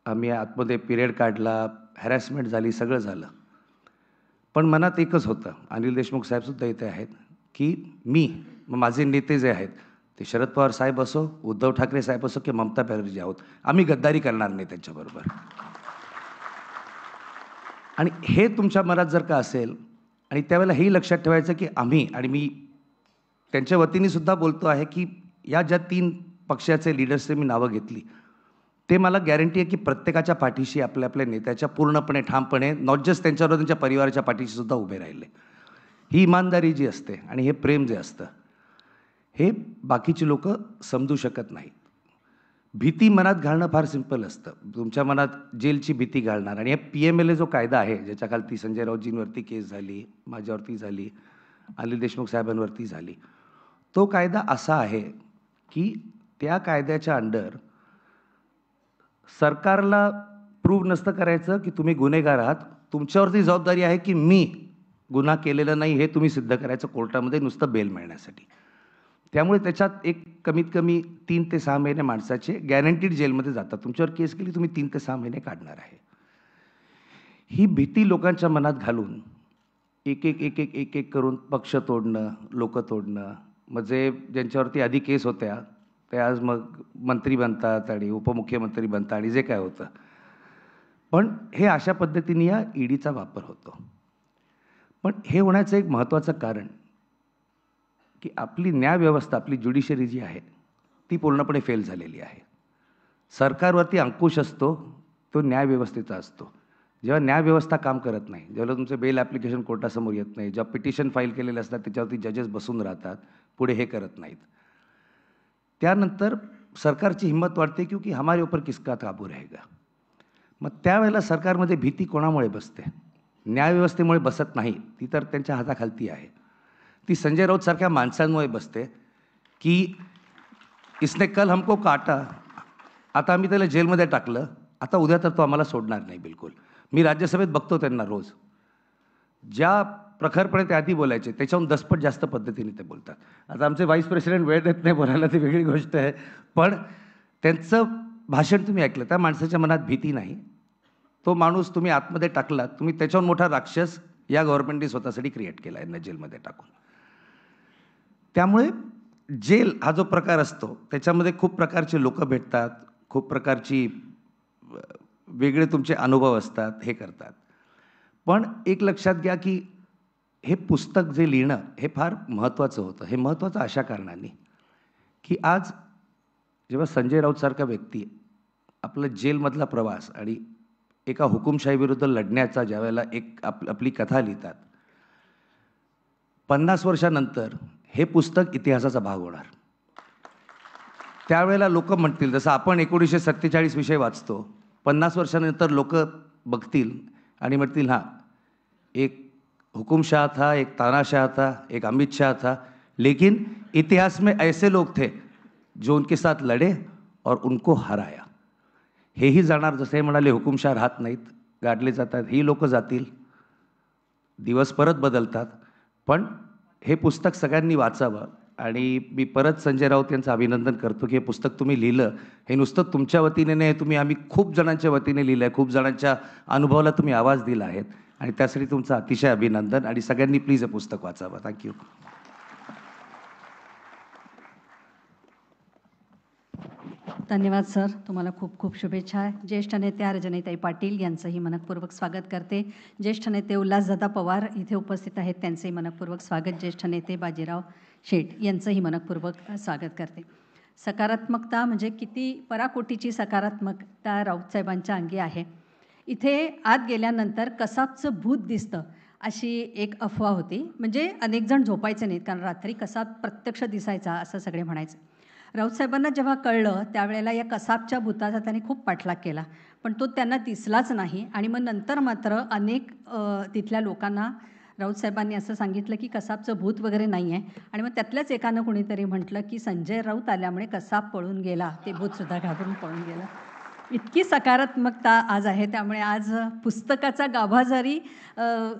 आम्ही आतमध्ये पिरियड काढला, हॅरॅसमेंट झाली, सगळं झालं, पण मनात एकच होतं. अनिल देशमुख साहेबसुद्धा इथे आहेत की माझे नेते जे आहेत ते शरद पवार साहेब असो, उद्धव ठाकरे साहेब असो की ममता बॅनर्जी आहोत, आम्ही गद्दारी करणार नाही त्यांच्याबरोबर. आणि हे तुमच्या मनात जर का असेल आणि त्यावेळेला हेही लक्षात ठेवायचं की आम्ही, आणि मी त्यांच्या वतीने सुद्धा बोलतो आहे की या ज्या 3 पक्षाचे लीडर्सचे मी नावं घेतली, ते मला गॅरंटी आहे की प्रत्येकाच्या पाठीशी आपल्या आपल्या नेत्याच्या पूर्णपणे ठामपणे, नॉट जस्ट त्यांच्यावर, त्यांच्या परिवाराच्या पाठीशी सुद्धा उभे राहिले. ही इमानदारी जी असते आणि हे प्रेम जे असतं, हे बाकीची लोक समजू शकत नाहीत. भीती मनात घालणं फार सिंपल असतं. तुमच्या मनात जेलची भीती घालणार, आणि PMLA जो कायदा आहे, ज्याच्या खालती संजय राऊतजींवरती केस झाली, माझ्यावरती झाली, अनिल देशमुख साहेबांवरती झाली, तो कायदा असा आहे की त्या कायद्याच्या अंडर सरकारला प्रूव्ह नसतं करायचं की तुम्ही गुन्हेगार आहात. तुमच्यावरती जबाबदारी आहे की मी गुन्हा केलेला नाही हे तुम्ही सिद्ध करायचं कोर्टामध्ये, नुसतं बेल मिळण्यासाठी. त्यामुळे त्याच्यात एक कमीत कमी 3 ते 6 महिने माणसाचे गॅरंटीड जेलमध्ये जातात. तुमच्यावर केस केली, तुम्ही 3 ते 6 महिने काढणार आहे. ही भीती लोकांच्या मनात घालून एक एक करून पक्ष तोडणं, लोक तोडणं, म्हणजे ज्यांच्यावरती आधी केस होत्या ते आज मग मंत्री बनतात आणि उपमुख्यमंत्री बनतात आणि जे काय होतं. पण हे अशा पद्धतीने या ईडीचा वापर होतो. पण हे होण्याचं एक महत्त्वाचं कारण की आपली न्यायव्यवस्था, आपली ज्युडिशरी जी आहे ती पूर्णपणे फेल झालेली आहे. सरकारवरती अंकुश असतो तो न्यायव्यवस्थेचा असतो. जेव्हा न्यायव्यवस्था काम करत नाही, जेव्हा तुमचं बेल ॲप्लिकेशन कोर्टासमोर येत नाही, जेव्हा पिटिशन फाईल केलेले असतात त्याच्यावरती जजेस बसून राहतात, पुढे हे करत नाहीत, त्यानंतर सरकारची हिंमत वाढते क्योंकि हमारे ऊपर किसका काबू रहेगा. मग त्यावेळेला सरकारमध्ये भीती कोणामुळे बसते? न्यायव्यवस्थेमुळे बसत नाही, ती तर त्यांच्या हाताखालती आहे. ती संजय राऊत सारख्या माणसांमुळे बसते की इसने कल हमको काटा, आता आम्ही त्याला जेलमध्ये टाकलं, आता उद्या तर तो आम्हाला सोडणार नाही बिलकुल. मी राज्यसभेत बघतो त्यांना रोज, ज्या प्रखरपणे ते आधी बोलायचे त्याच्याहून 10 पट जास्त पद्धतीने ते बोलतात. आता आमचे व्हाईस प्रेसिडेंट वेळ देत नाही बोलायला, ती वेगळी गोष्ट आहे, पण त्यांचं भाषण तुम्ही ऐकलं, त्या माणसाच्या मनात भीती नाही. तो माणूस तुम्ही आतमध्ये टाकलात, तुम्ही त्याच्याहून मोठा राक्षस या गव्हर्नमेंटने स्वतःसाठी क्रिएट केला यांना जेलमध्ये टाकून. त्यामुळे जेल हा जो प्रकार असतो त्याच्यामध्ये खूप प्रकारचे लोक भेटतात, खूप प्रकारची वेगळे तुमचे अनुभव असतात, हे करतात. पण एक लक्षात घ्या की हे पुस्तक जे लिहिणं हे फार महत्त्वाचं होतं. हे महत्त्वाचं अशा कारणाने की आज जेव्हा संजय राऊतसारखा व्यक्ती आपला जेलमधला प्रवास आणि एका हुकुमशाहीविरुद्ध लढण्याचा ज्यावेळेला एक आपली कथा लिहितात, 50 वर्षानंतर हे पुस्तक इतिहासाचा भाग होणार. त्यावेळेला लोक म्हणतील, जसं आपण 1947 विषय वाचतो, 50 वर्षानंतर लोक बघतील आणि म्हणतील, हां, एक हुकुम शाह था, एक तानाशाह था, एक अमित शाह था, लेकिन इतिहास में ऐसे लोग थे जो उनके साथ लढे और उनको हराया. हेही जाणार, जसे म्हणाले हुकुमशाह राहत नाहीत, गाडले जातात, ही लोक जातील, दिवस परत बदलतात. पण हे पुस्तक सगळ्यांनी वाचावं. आणि मी परत संजय राऊत यांचं अभिनंदन करतो की हे पुस्तक तुम्ही लिहिलं. हे नुसतं तुमच्या वतीने नाही, तुम्ही आम्ही खूप जणांच्या वतीने लिहिलं आहे, खूप जणांच्या अनुभवाला तुम्ही आवाज दिला आहे आणि त्यासाठी तुमचं अतिशय अभिनंदन. आणि सगळ्यांनी प्लीज हे पुस्तक वाचावं. थँक्यू. धन्यवाद सर, तुम्हाला खूप खूप शुभेच्छा. ज्येष्ठ नेत्या रजनीताई पाटील यांचंही मनपूर्वक स्वागत करते. ज्येष्ठ नेते उल्हासदादा पवार इथे उपस्थित आहेत, त्यांचंही मनपूर्वक स्वागत. ज्येष्ठ नेते बाजीराव शेठ यांचंही मनपूर्वक स्वागत करते. सकारात्मकता म्हणजे किती पराकोटीची सकारात्मकता राऊतसाहेबांच्या अंगी आहे. इथे आत गेल्यानंतर कसाबचं भूत दिसतं अशी एक अफवा होती. म्हणजे अनेक जण झोपायचे नाहीत, कारण रात्री कसाब प्रत्यक्ष दिसायचा असं सगळे म्हणायचे. राऊतसाहेबांना जेव्हा कळलं त्यावेळेला या कसाबच्या भूताचा त्यांनी खूप पाठलाग केला, पण तो त्यांना दिसलाच नाही. आणि मग नंतर मात्र अनेक तिथल्या लोकांना राऊतसाहेबांनी असं सांगितलं की कसाबचं भूत वगैरे नाही आहे. आणि मग त्यातल्याच एकानं कुणीतरी म्हटलं की संजय राऊत आल्यामुळे कसाब पळून गेला, ते भूतसुद्धा घाबरून पळून गेलं. इतकी सकारात्मकता आज आहे. त्यामुळे आज पुस्तकाचा गाभा जरी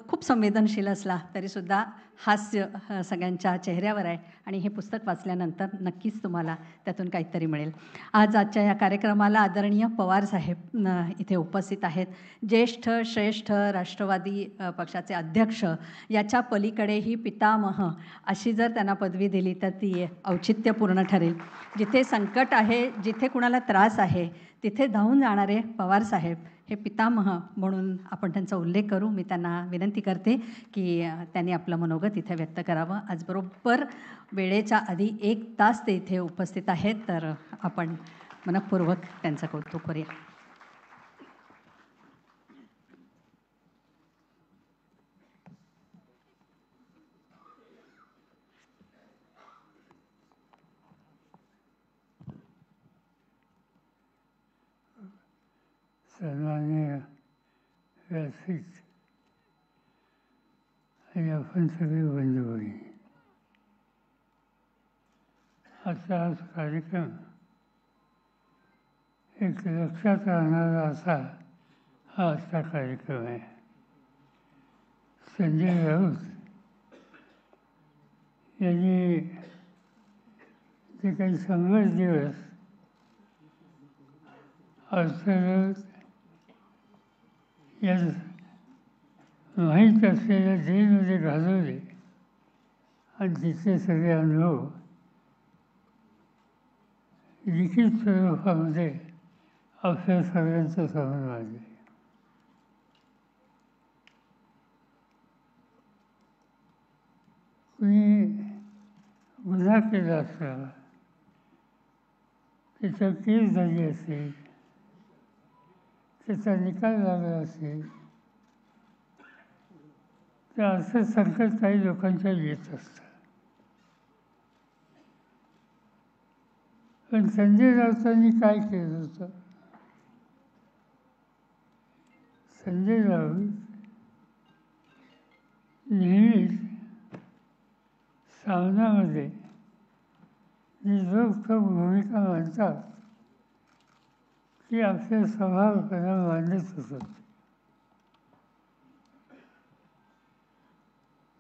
खूप संवेदनशील असला तरीसुद्धा हास्य सगळ्यांच्या चेहऱ्यावर आहे. आणि हे पुस्तक वाचल्यानंतर नक्कीच तुम्हाला त्यातून काहीतरी मिळेल. आजच्या या कार्यक्रमाला आदरणीय पवारसाहेब इथे उपस्थित आहेत. ज्येष्ठ श्रेष्ठ राष्ट्रवादी पक्षाचे अध्यक्ष, याच्या पलीकडेही पितामह अशी जर त्यांना पदवी दिली तर ती औचित्यपूर्ण ठरेल. जिथे संकट आहे, जिथे कुणाला त्रास आहे, तिथे धावून जाणारे पवारसाहेब हे पितामह म्हणून आपण त्यांचा उल्लेख करू. मी त्यांना विनंती करते की त्यांनी आपलं मनोगत इथे व्यक्त करावं. आज बरोबर वेळेच्या आधी 1 तास ते इथे उपस्थित आहेत, तर आपण मनपूर्वक त्यांचं कौतुक करूया. सन्माननीय व्यासपीठ आणि आपण सगळे बंधू भगिनी, आजचा हा कार्यक्रम एक लक्षात राहणारा असा हा आजचा कार्यक्रम आहे. संजय राऊत यांनी जे काही 100 दिवस अर्थात या माहीत असलेल्या जेलमध्ये घालवले आणि तिथले सगळे अनुभव लिखित स्वरूपामध्ये आपल्या सगळ्यांचं समोर मांडले. कुणी गुन्हा केला असला, त्याच्यावर केस झाली असेल, त्याचा निकाल लागला असेल, तर असं संकट काही लोकांच्या येत असतं. पण संजय राऊतांनी काय केलं होतं? संजय राऊत नेहमीच सामनामध्ये जी रोखठोक भूमिका मांडतात ती आपल्या स्वभावाला मांडत असत.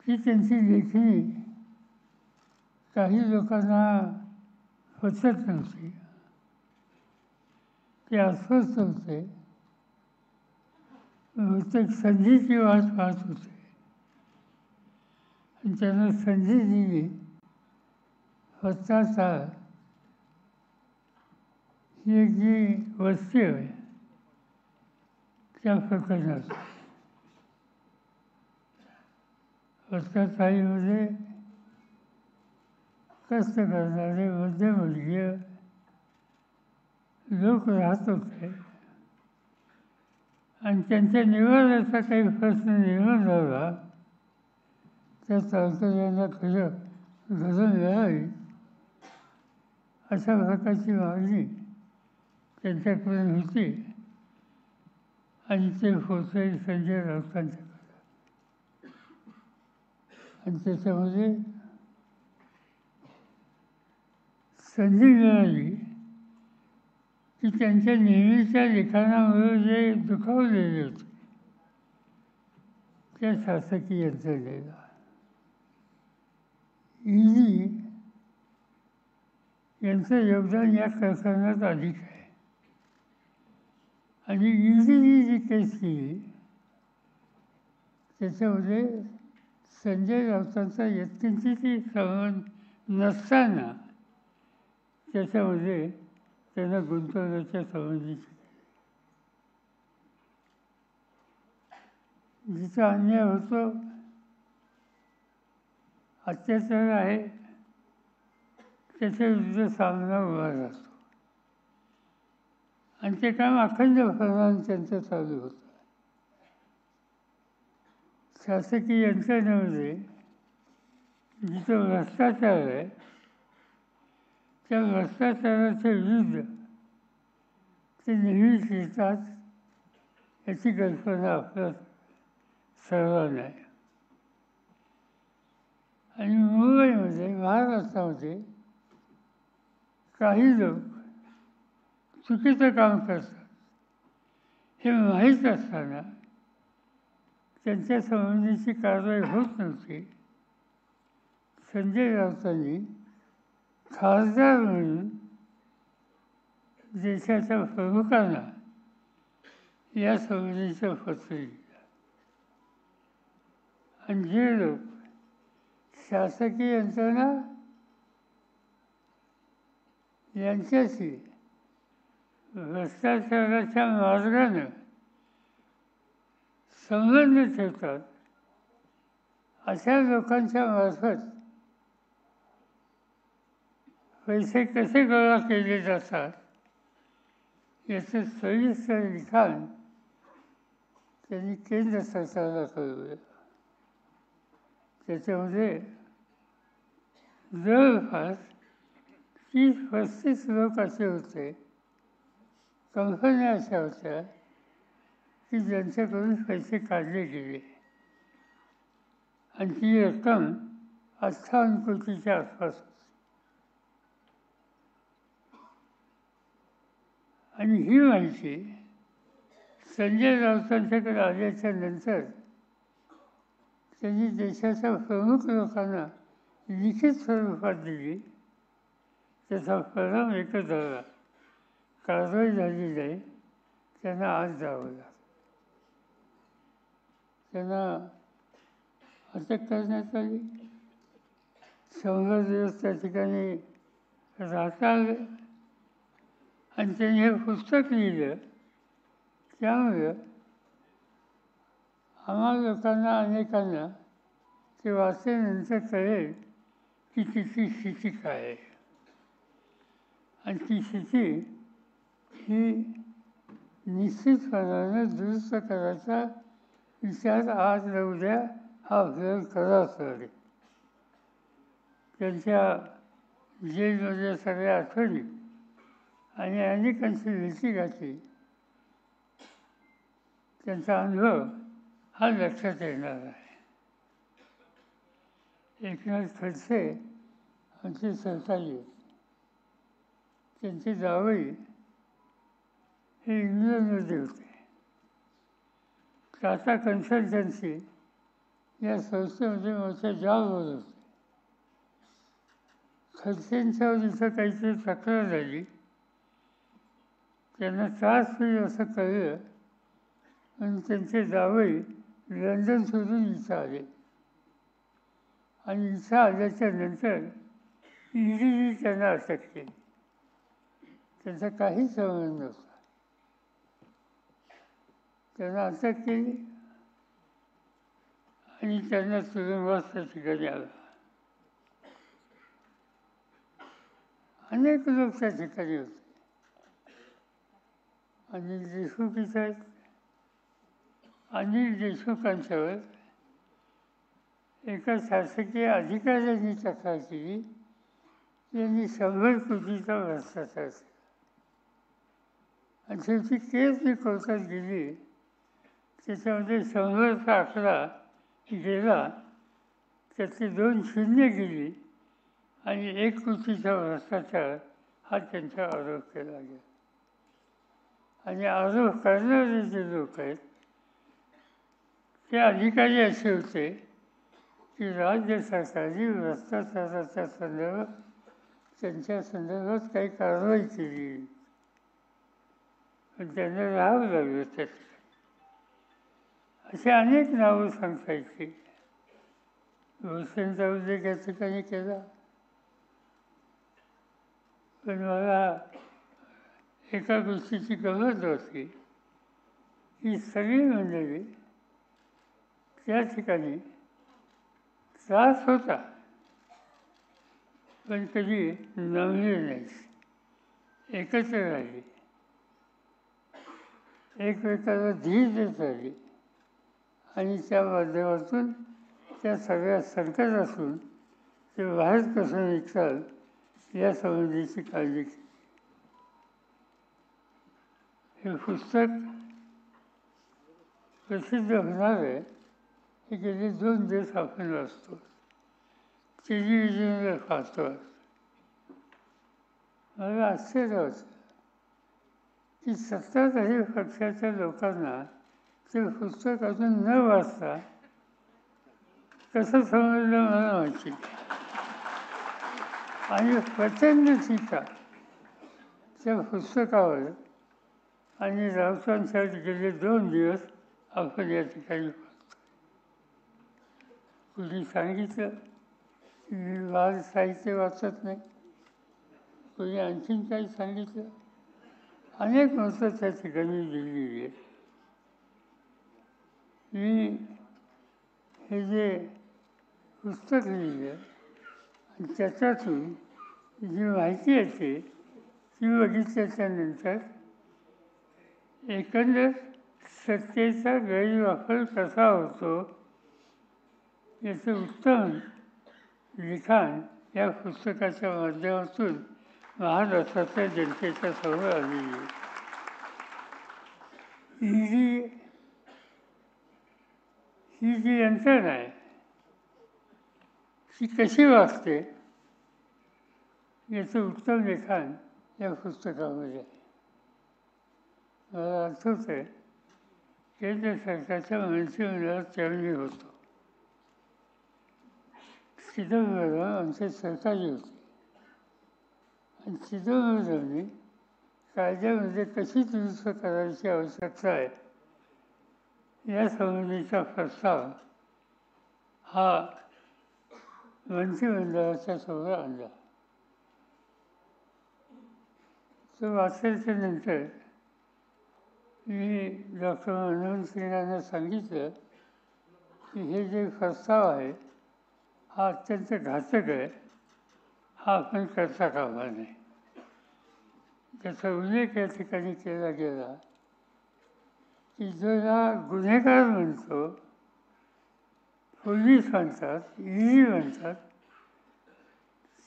ती त्यांची लेखणी काही लोकांना पचत नव्हती, ते अस्वस्थ होते, बहुतेक संधीची वाट पाहत होते. आणि त्यांना संधी दिली स्वतःचा ही एक जी वस्ती आहे त्या प्रकरणात वस्ताताईमध्ये कष्ट करणारे मध्यमवर्गीय लोक राहत होते आणि त्यांच्या निवाऱ्याचा काही प्रश्न निर्माण झाला त्या चालकऱ्यांना घरं मिळावी अशा प्रकारची मागणी त्यांच्याकडे होती आणि ते होते संजय राऊतांच्याकडे. आणि त्याच्यामध्ये संधी मिळाली की त्यांच्या नेहमीच्या लिखाणामुळे जे दुखावलेले होते त्या शासकीय यंत्रणेला ईडी यांचं योगदान या प्रकरणात अधिक आहे. आणि ईडीने जी केस केली त्याच्यामध्ये संजय राऊतांचा यत्किंचितही संबंध नसताना त्याच्यामध्ये त्यांना गुंतवण्याच्या संबंधीची जिचा अन्याय होतो, अत्याचार आहे, त्याच्या विरुद्ध सामना उभा राहतो. आणि ते काम अखंडपणाने त्यांचं चालू होतं. शासकीय यंत्रणेमध्ये जिथं भ्रष्टाचार आहे त्या भ्रष्टाचाराच्या विरुद्ध ते नेहमीच येतात याची कल्पना आपल्या सर्वांना आहे. आणि मुंबईमध्ये, महाराष्ट्रामध्ये काही लोक चुकीचं काम करतात हे माहीत असताना त्यांच्या संबंधीची कारवाई होत नव्हती. संजय राऊतांनी खासदार म्हणून देशाच्या प्रमुखांना या संबंधीचं पत्र लिहिलं. आणि जे लोक शासकीय यंत्रणा यांच्याशी भ्रष्टाचाराच्या मार्गानं संबंध ठेवतात अशा लोकांच्या मार्फत पैसे कसे गोळा केले जातात याचं सविस्तर लिखाण त्यांनी केंद्र सरकारला कळवलं. त्याच्यामध्ये जवळपास 30-35 लोक असे होते, कंपन्या अशा होत्या की ज्यांच्याकडून पैसे काढले गेले आणि ती रक्कम 58 कोटीच्या आसपास होती. आणि ही माहिती संजय राऊतांच्याकडे आल्याच्या नंतर त्यांनी देशाच्या प्रमुख लोकांना लिखित स्वरूपात दिली. त्याचा परिणाम एकच झाला, कारवाई झाली नाही, त्यांना आज जावं लागलं. त्यांना अटक करण्यात आली, 100 दिवस त्या ठिकाणी राहता आलं. आणि त्यांनी हे पुस्तक लिहिलं त्यामुळं आम्हा लोकांना, अनेकांना ते वाचल्यानंतर कळेल की तिची स्थिती काय आहे. आणि ती स्थिती ही निश्चितपणाने दुरुस्त करायचा विचार आज न उद्या हा आपल्याला करावाच लागेल. त्यांच्या जेलमध्ये सगळ्या आठवणी आणि अनेकांची भेटीगाठी, त्यांचा अनुभव हा लक्षात येणार आहे. एकनाथ खडसे आमचे सहकारी होते. त्यांचे जावई हे इंग्लंडमध्ये होते. टाटा कन्सल्टन्सी या संस्थेमध्ये मोठ्या जॉबवर होते. खडसेंच्यावर इथं काहीतरी तक्रार झाली, त्यांना त्रास होईल असं कळलं आणि त्यांचे जावई लंडन सोडून इथं आले. आणि इथं आल्याच्या नंतर ईडीने त्यांना अटक केली. त्यांचा काही संबंध नव्हता. त्यांना अटक केली आणि त्यांना तुरुंगवास त्या ठिकाणी आला. अनेक लोक त्या ठिकाणी होते. अनिल देशमुख इथं आहेत. अनिल देशमुखांच्यावर एका शासकीय अधिकाऱ्यांनी तक्रार केली, यांनी 100 कोटीचा भ्रष्टाचार केला. आणि शेवटी केस जी कोर्टात गेली त्याच्यामध्ये 100चा आकडा गेला त्यातली 2 शून्य गेली आणि 1 कोटीचा भ्रष्टाचार हा त्यांच्यावर आरोप केला गेला. आणि आरोप करणारे जे लोक आहेत ते अधिकारी असे होते की राज्य सरकारने भ्रष्टाचाराच्या संदर्भात त्यांच्या संदर्भात काही कारवाई केली पण त्यांना राहावं लागलं त्या ठिकाणी. अशी अनेक नावं सांगता येतील. भूषणचा उल्लेख या ठिकाणी केला. पण मला एका गोष्टीची गंमत वाटली की सगळी मंडळी त्या ठिकाणी त्रास होता पण कधी नमले नाही, एकत्र राहिली, एकमेकाला धीर देत राहिली आणि त्या माध्यमातून त्या सगळ्या संकट असून ते बाहेर कसं निघतात या संबंधीची काळजी केली. हे पुस्तक प्रसिद्ध होणार आहे हे गेले 2 दिवस आपण वाचतो, टेलिव्हिजनवर पाहतो. मला आश्चर्य होतं की सत्ताधारी पक्षाच्या लोकांना ते पुस्तक अजून न वाचता कसं समजलं मला माहिती. आणि प्रचंड टीका त्या पुस्तकावर आणि राऊतांसाठी गेले 2 दिवस आपण या ठिकाणी पाहतो. कुणी सांगितलं की मी बाल साहित्य वाचत नाही, कोणी आणखीन काही सांगितलं. अनेक मतं त्या ठिकाणी लिहिलेली आहेत. मी हे जे पुस्तक लिहिलं आणि त्याच्यातून जी माहिती येते ती बघितल्याच्यानंतर एकंदर सत्तेचा गैरवापर कसा होतो याचं उत्तम लिखाण या पुस्तकाच्या माध्यमातून महाराष्ट्राच्या जनतेच्या समोर आलेली आहे. ही जी यंत्रणा आहे ती कशी वाचते याचं उत्तम लिखाण या पुस्तकामध्ये आहे. मला आठवत आहे केंद्र सरकारच्या मंत्रिमंडळात त्यावेळी होतो. चिदंबरम आमचे सहकारी होते आणि चिदंबरमने कायद्यामध्ये कशी दुरुस्त करायची आवश्यकता आहे या संबंधीचा प्रस्ताव हा मंत्रिमंडळाच्या समोर आणला. तो वाचायच्या नंतर मी डॉक्टर मनमोहन सिंगांना सांगितलं की हे जे प्रस्ताव आहे हा अत्यंत घातक आहे, हा आपण करता कामा नये. त्याचा उल्लेख या ठिकाणी केला गेला की ज्याला गुन्हेगार म्हणतो, पोलीस म्हणतात, ईडी म्हणतात,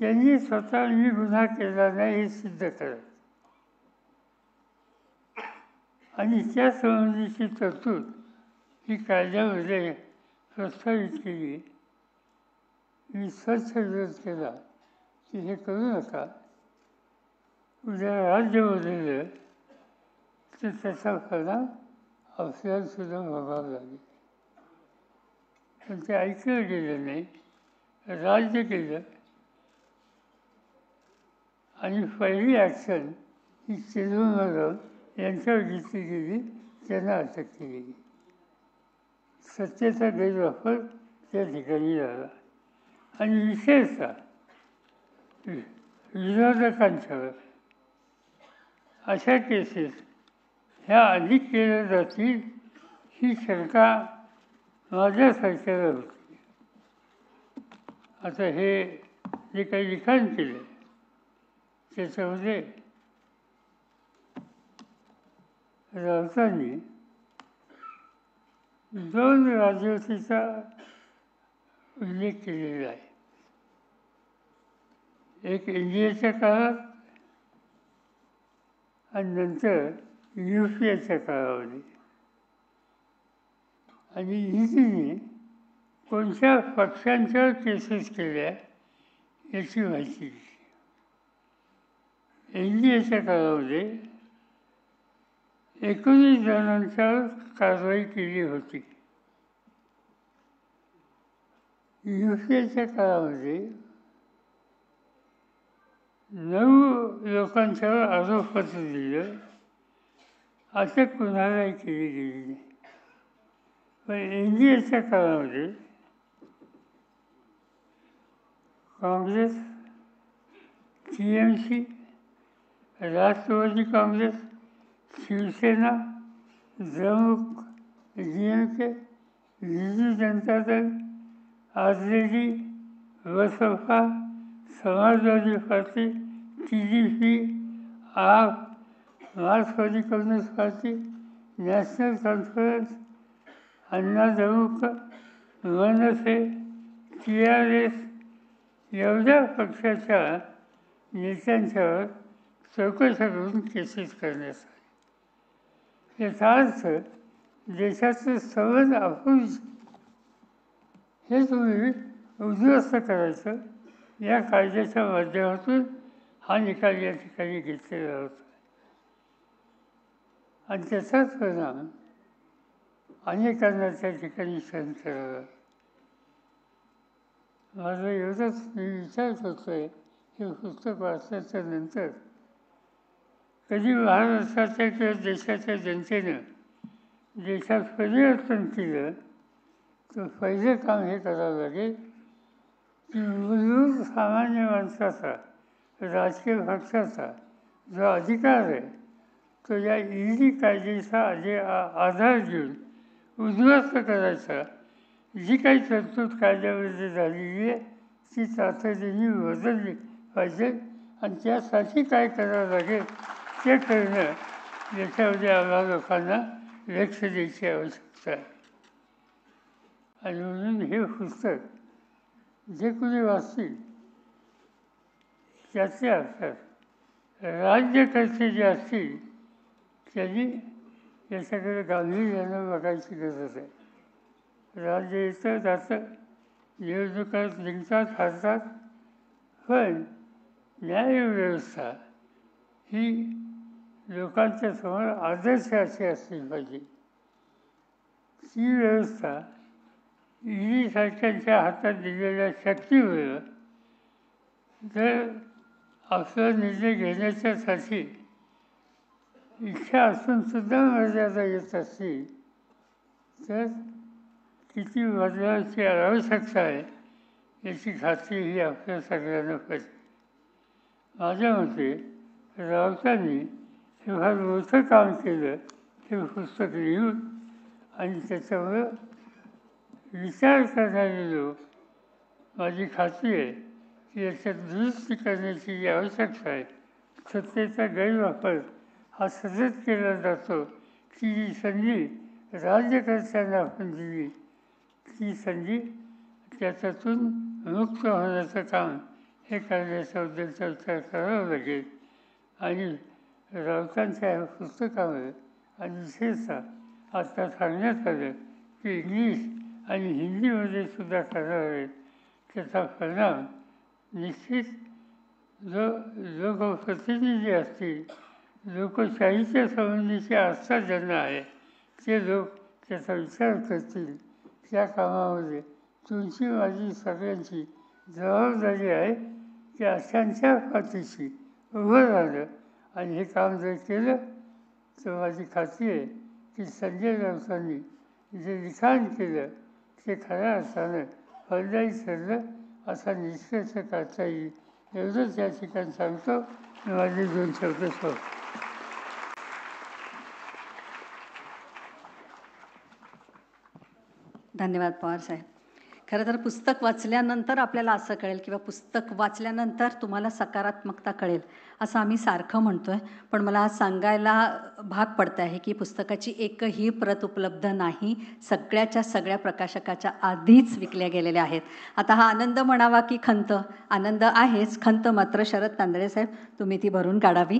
त्यांनी स्वतः मी गुन्हा केला नाही हे सिद्ध करत आणि त्या संबंधीची तरतूद ही कायद्यामध्ये प्रस्तावित केली. मी स्वच्छ विरोध केला की हे करू नका. उद्या राज्य बदललं तर त्याचा परिणाम आपल्याला सुद्धा भोगावं लागेल. पण ते ऐकलं गेलं नाही, राज्य केलं आणि पहिली ॲक्शन ही चिदंबरम यांच्यावर घेतली गेली, त्यांना अटक केली गेली. सत्तेचा गैरवापर त्या ठिकाणी झाला आणि विशेषतः विरोधकांच्यावर अशा केसेस ह्या अधिक केल्या जातील ही शंका माझ्यासारख्याला होती. आता हे जे काही लिखाण केलं त्याच्यामध्ये राऊतांनी 2 राजवटीचा उल्लेख केलेला आहे. एक इंडियाच्या काळात आणि नंतर UPAच्या काळामध्ये. आणि ईडीने कोणत्या पक्षांच्या केसेस केल्या याची माहिती दिली. NDAच्या काळामध्ये 19 जणांच्यावर कारवाई केली होती. UPAच्या काळामध्ये 9 लोकांच्यावर आरोपपत्र दिलं, अटक कुणालाही केली गेली नाही. पण NDAच्या काळामध्ये काँग्रेस, TMC, राष्ट्रवादी काँग्रेस, शिवसेना, द्रमुक, DMK, बिजू जनता दल, RJD, बसपा, समाजवादी पार्टी, TDP, आप, मार्क्सवादी कम्युनिस्ट पार्टी, नॅशनल कॉन्फरन्स, अण्णा द्रमुक, मनसे, TRS एवढ्या पक्षाच्या नेत्यांच्यावर चौकशा करून केसेस करण्यात आले. याचा अर्थ देशाचं संबंध अफूज हे तुम्ही उद्ध्वस्त करायचं या कायद्याच्या माध्यमातून हा निकाल या ठिकाणी घेतलेला होता. आणि त्याचाच परिणाम अनेकांना त्या ठिकाणी सहन करावा. माझं एवढंच मी विचारत होतो आहे, हे पुस्तक वाचल्याच्या नंतर कधी महाराष्ट्राच्या किंवा देशाच्या जनतेनं देशात परिवर्तन केलं तर पहिलं काम हे करावं लागेल की मूलभूत सामान्य माणसाचा, राजकीय पक्षाचा जो अधिकार आहे तो या ED कायद्याचा आधार घेऊन उद्ध्वस्त करायचा. जी काही तरतूद कायद्यामध्ये झालेली आहे ती तातडीने बदलली पाहिजे आणि त्यासाठी काय करावं लागेल ते करणं याच्यामध्ये आम्हा लोकांना लक्ष द्यायची आवश्यकता आहे. आणि म्हणून हे पुस्तक जे कोणी वाचतील त्याचे अर्थात राज्यकर्ते जे असतील त्यांनी याच्याकडे गांभीर्यानं बघायची गरज आहे. राज्य येतं जातं, निवडणुका जिंकतात, हारतात, पण न्यायव्यवस्था ही लोकांच्या समोर आदर्श अशी असली पाहिजे. ती व्यवस्था ED सारख्यांच्या हातात दिलेल्या शक्तीमुळे जर आपला निर्णय घेण्याच्यासाठी इच्छा असून सुद्धा मर्यादा येत असतील तर किती बदलाची आवश्यकता आहे याची खात्री ही आपल्या सगळ्यांना पाहिजे. माझ्या मते राऊतांनी हे फार मोठं काम केलं हे पुस्तक लिहून, आणि त्याच्यामुळं विचार करणारे लोक, माझी खात्री आहे की याच्यात दुरुस्ती करण्याची जी आवश्यकता आहे, सत्तेचा गैरवापर हा सतत केला जातो, की जी संधी राज्यकर्त्यांना आपण दिली ती संधी त्याच्यातून मुक्त होण्याचं काम हे करण्याच्याबद्दलचा विचार करावा लागेल. आणि राऊतांच्या ह्या पुस्तकामध्ये आणि विशेषतः आता सांगण्यात आलं की इंग्लिश आणि हिंदीमध्ये सुद्धा करावं लागेल. त्याचा परिणाम निश्चित जो लोकप्रतिनिधी असतील, लोकशाहीच्या संबंधीची आस्था ज्यांना आहे ते लोक त्याचा विचार करतील. त्या कामामध्ये तुमची माझी सगळ्यांची जबाबदारी आहे की अशांच्या पाठीशी उभं राहिलं आणि हे काम जर केलं तर माझी खात्री आहे की संजय राऊतांनी जे लिखाण केलं ते खऱ्या अर्थानं फलदायी ठरलं असा निष्कर्ष काढता येईल. एवढंच या ठिकाणी सांगतो. माझे 2 शब्द सोडतो. धन्यवाद पवार साहेब. खरं तर पुस्तक वाचल्यानंतर आपल्याला असं कळेल किंवा पुस्तक वाचल्यानंतर तुम्हाला सकारात्मकता कळेल असं आम्ही सारखं म्हणतो आहे, पण मला सांगायला भाग पडतं आहे की पुस्तकाची एकही प्रत उपलब्ध नाही. सगळ्याच्या सगळ्या प्रकाशकाच्या आधीच विकल्या गेलेल्या आहेत. आता हा आनंद म्हणावा की खंत? आनंद आहेच, खंत मात्र शरद तांदळे साहेब तुम्ही ती भरून काढावी.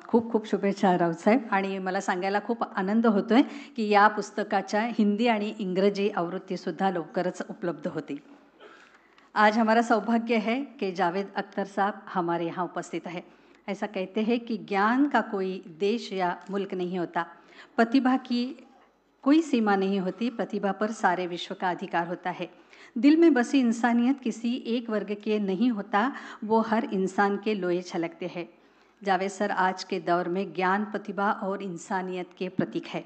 खूप खूप शुभेच्छा राऊतसाहेब. आणि मला सांगायला खूप आनंद होतो आहे की या पुस्तकाच्या हिंदी आणि इंग्रजी आवृत्तीसुद्धा लवकरच उपलब्ध होतील. आज हमारा सौभाग्य है कि जावेद अख्तर साहब हमारे यहाँ उपस्थित है. ऐसा कहते हैं कि ज्ञान का कोई देश या मुल्क नहीं होता, प्रतिभा की कोई सीमा नहीं होती, प्रतिभा पर सारे विश्व का अधिकार होता है. दिल में बसी इंसानियत किसी एक वर्ग के नहीं होता, वो हर इंसान के लोए छलकते हैं. जावेद सर आज के दौर में ज्ञान, प्रतिभा और इंसानियत के प्रतीक है.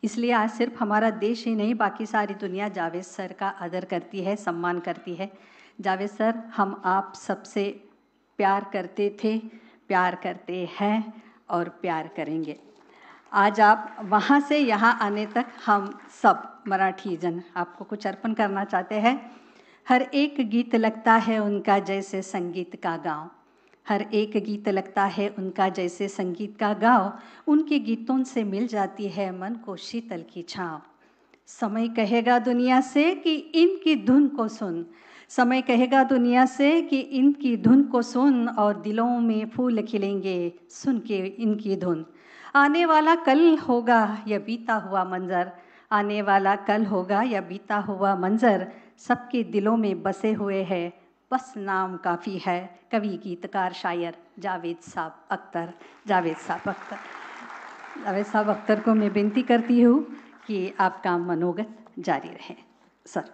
इसलिए आज सिर्फ हमारा देश ही नहीं, बाकी सारी दुनिया जावेद सर का आदर करती है, सम्मान करती है. जावेद सर, हम आप सबसे प्यार करते थे, प्यार करते हैं और प्यार करेंगे. आज आप वहाँ से यहाँ आने तक हम सब मराठी जन आपको कुछ अर्पण करना चाहते हैं. हर एक गीत लगता है उनका जैसे संगीत का गाँव. हर एक गीत लगता है उनका जैसे संगीत का गाँव. उनके गीतों से मिल जाती है मन को शीतल की छाँव. समय कहेगा दुनिया से कि इनकी धुन को सुन. समय कहेगा दुनिया से कि इनकी धुन को सुन, और दिलों में फूल खिलेंगे सुन के इनकी धुन. आने वाला कल होगा यह बीता हुआ मंजर. आने वाला कल होगा यह बीता हुआ मंजर. सबके दिलों में बसे हुए हैं, बस नाम काफ़ी है. कवि, गीतकार, शायर जावेद साहब अख्तर. जावेद साहब अख्तर. जावेद साहब अख्तर को मैं विनती करती हूँ कि आपका मनोगत जारी रहे. सर.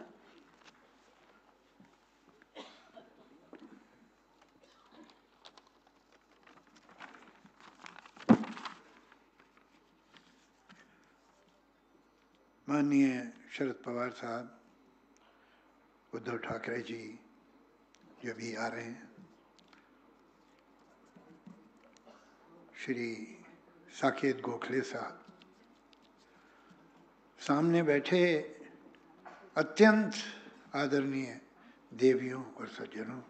माननीय शरद पवार साहब, उद्धव ठाकरे जी जो भी आ रहे हैं, श्री साकेत गोखले साहब, सामने बैठे अत्यंत आदरणीय देवियों और सज्जनों,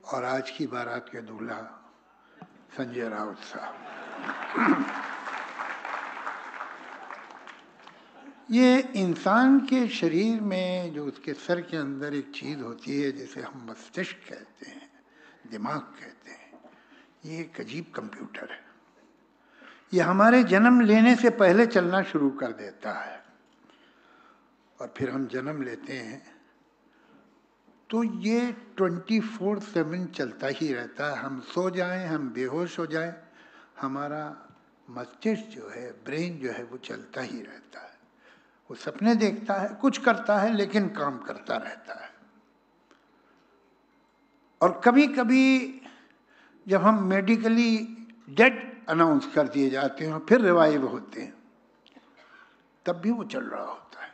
और आज की बारात के दूल्हा संजय राउत साहब. ये इंसान के शरीर में जो उसके सर के अंदर एक चीज़ होती है जिसे हम मस्तिष्क कहते हैं, दिमाग कहते हैं, ये एक अजीब कंप्यूटर है. ये हमारे जन्म लेने से पहले चलना शुरू कर देता है, और फिर हम जन्म लेते हैं तो ये 24/7 चलता ही रहता है. हम सो जाएं, हम बेहोश हो जाएं, हमारा मस्तिष्क जो है, ब्रेन जो है, वो चलता ही रहता है. वो सपने देखता है, कुछ करता है, लेकिन काम करता रहता है. और कभी कभी जब हम मेडिकली डेड अनाउंस कर दिए जाते हैं, फिर रिवाइव होते हैं, तब भी वो चल रहा होता है.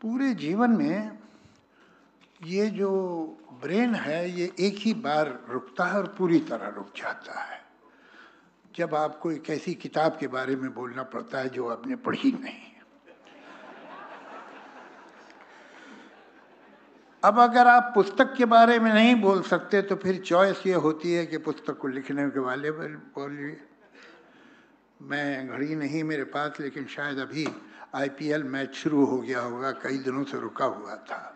पूरे जीवन में ये जो ब्रेन है, ये एक ही बार रुकता है और पूरी तरह रुक जाता है जब आपको एक ऐसी किताब के बारे में बोलना पड़ता है जो आपने पढ़ी नहीं. अब अगर आप पुस्तक के बारे में नहीं बोल सकते तो फिर चॉइस ये होती है कि पुस्तक को लिखने के वाले बोलिए. मैं घड़ी नहीं मेरे पास, लेकिन शायद अभी IPL मैच शुरू हो गया होगा, कई दिनों से रुका हुआ था.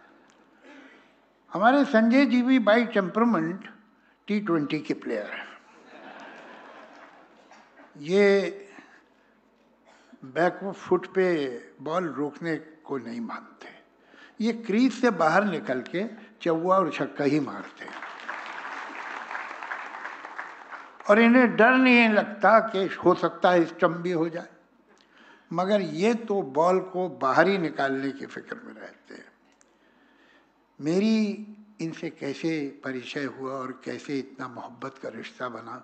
हमारे संजय जी भी बाई टेम्परामेंट T20 के प्लेयर हैं. ये बैक फुट पे बॉल रोकने को नहीं मानते. ये क्रीज से बाहर निकल के चौवा और छक्का ही मारते हैं, और इन्हें डर नहीं लगता कि हो सकता है स्टंप भी हो जाए, मगर ये तो बॉल को बाहर ही निकालने की फिक्र में रहते हैं. मेरी इनसे कैसे परिचय हुआ और कैसे इतना मोहब्बत का रिश्ता बना,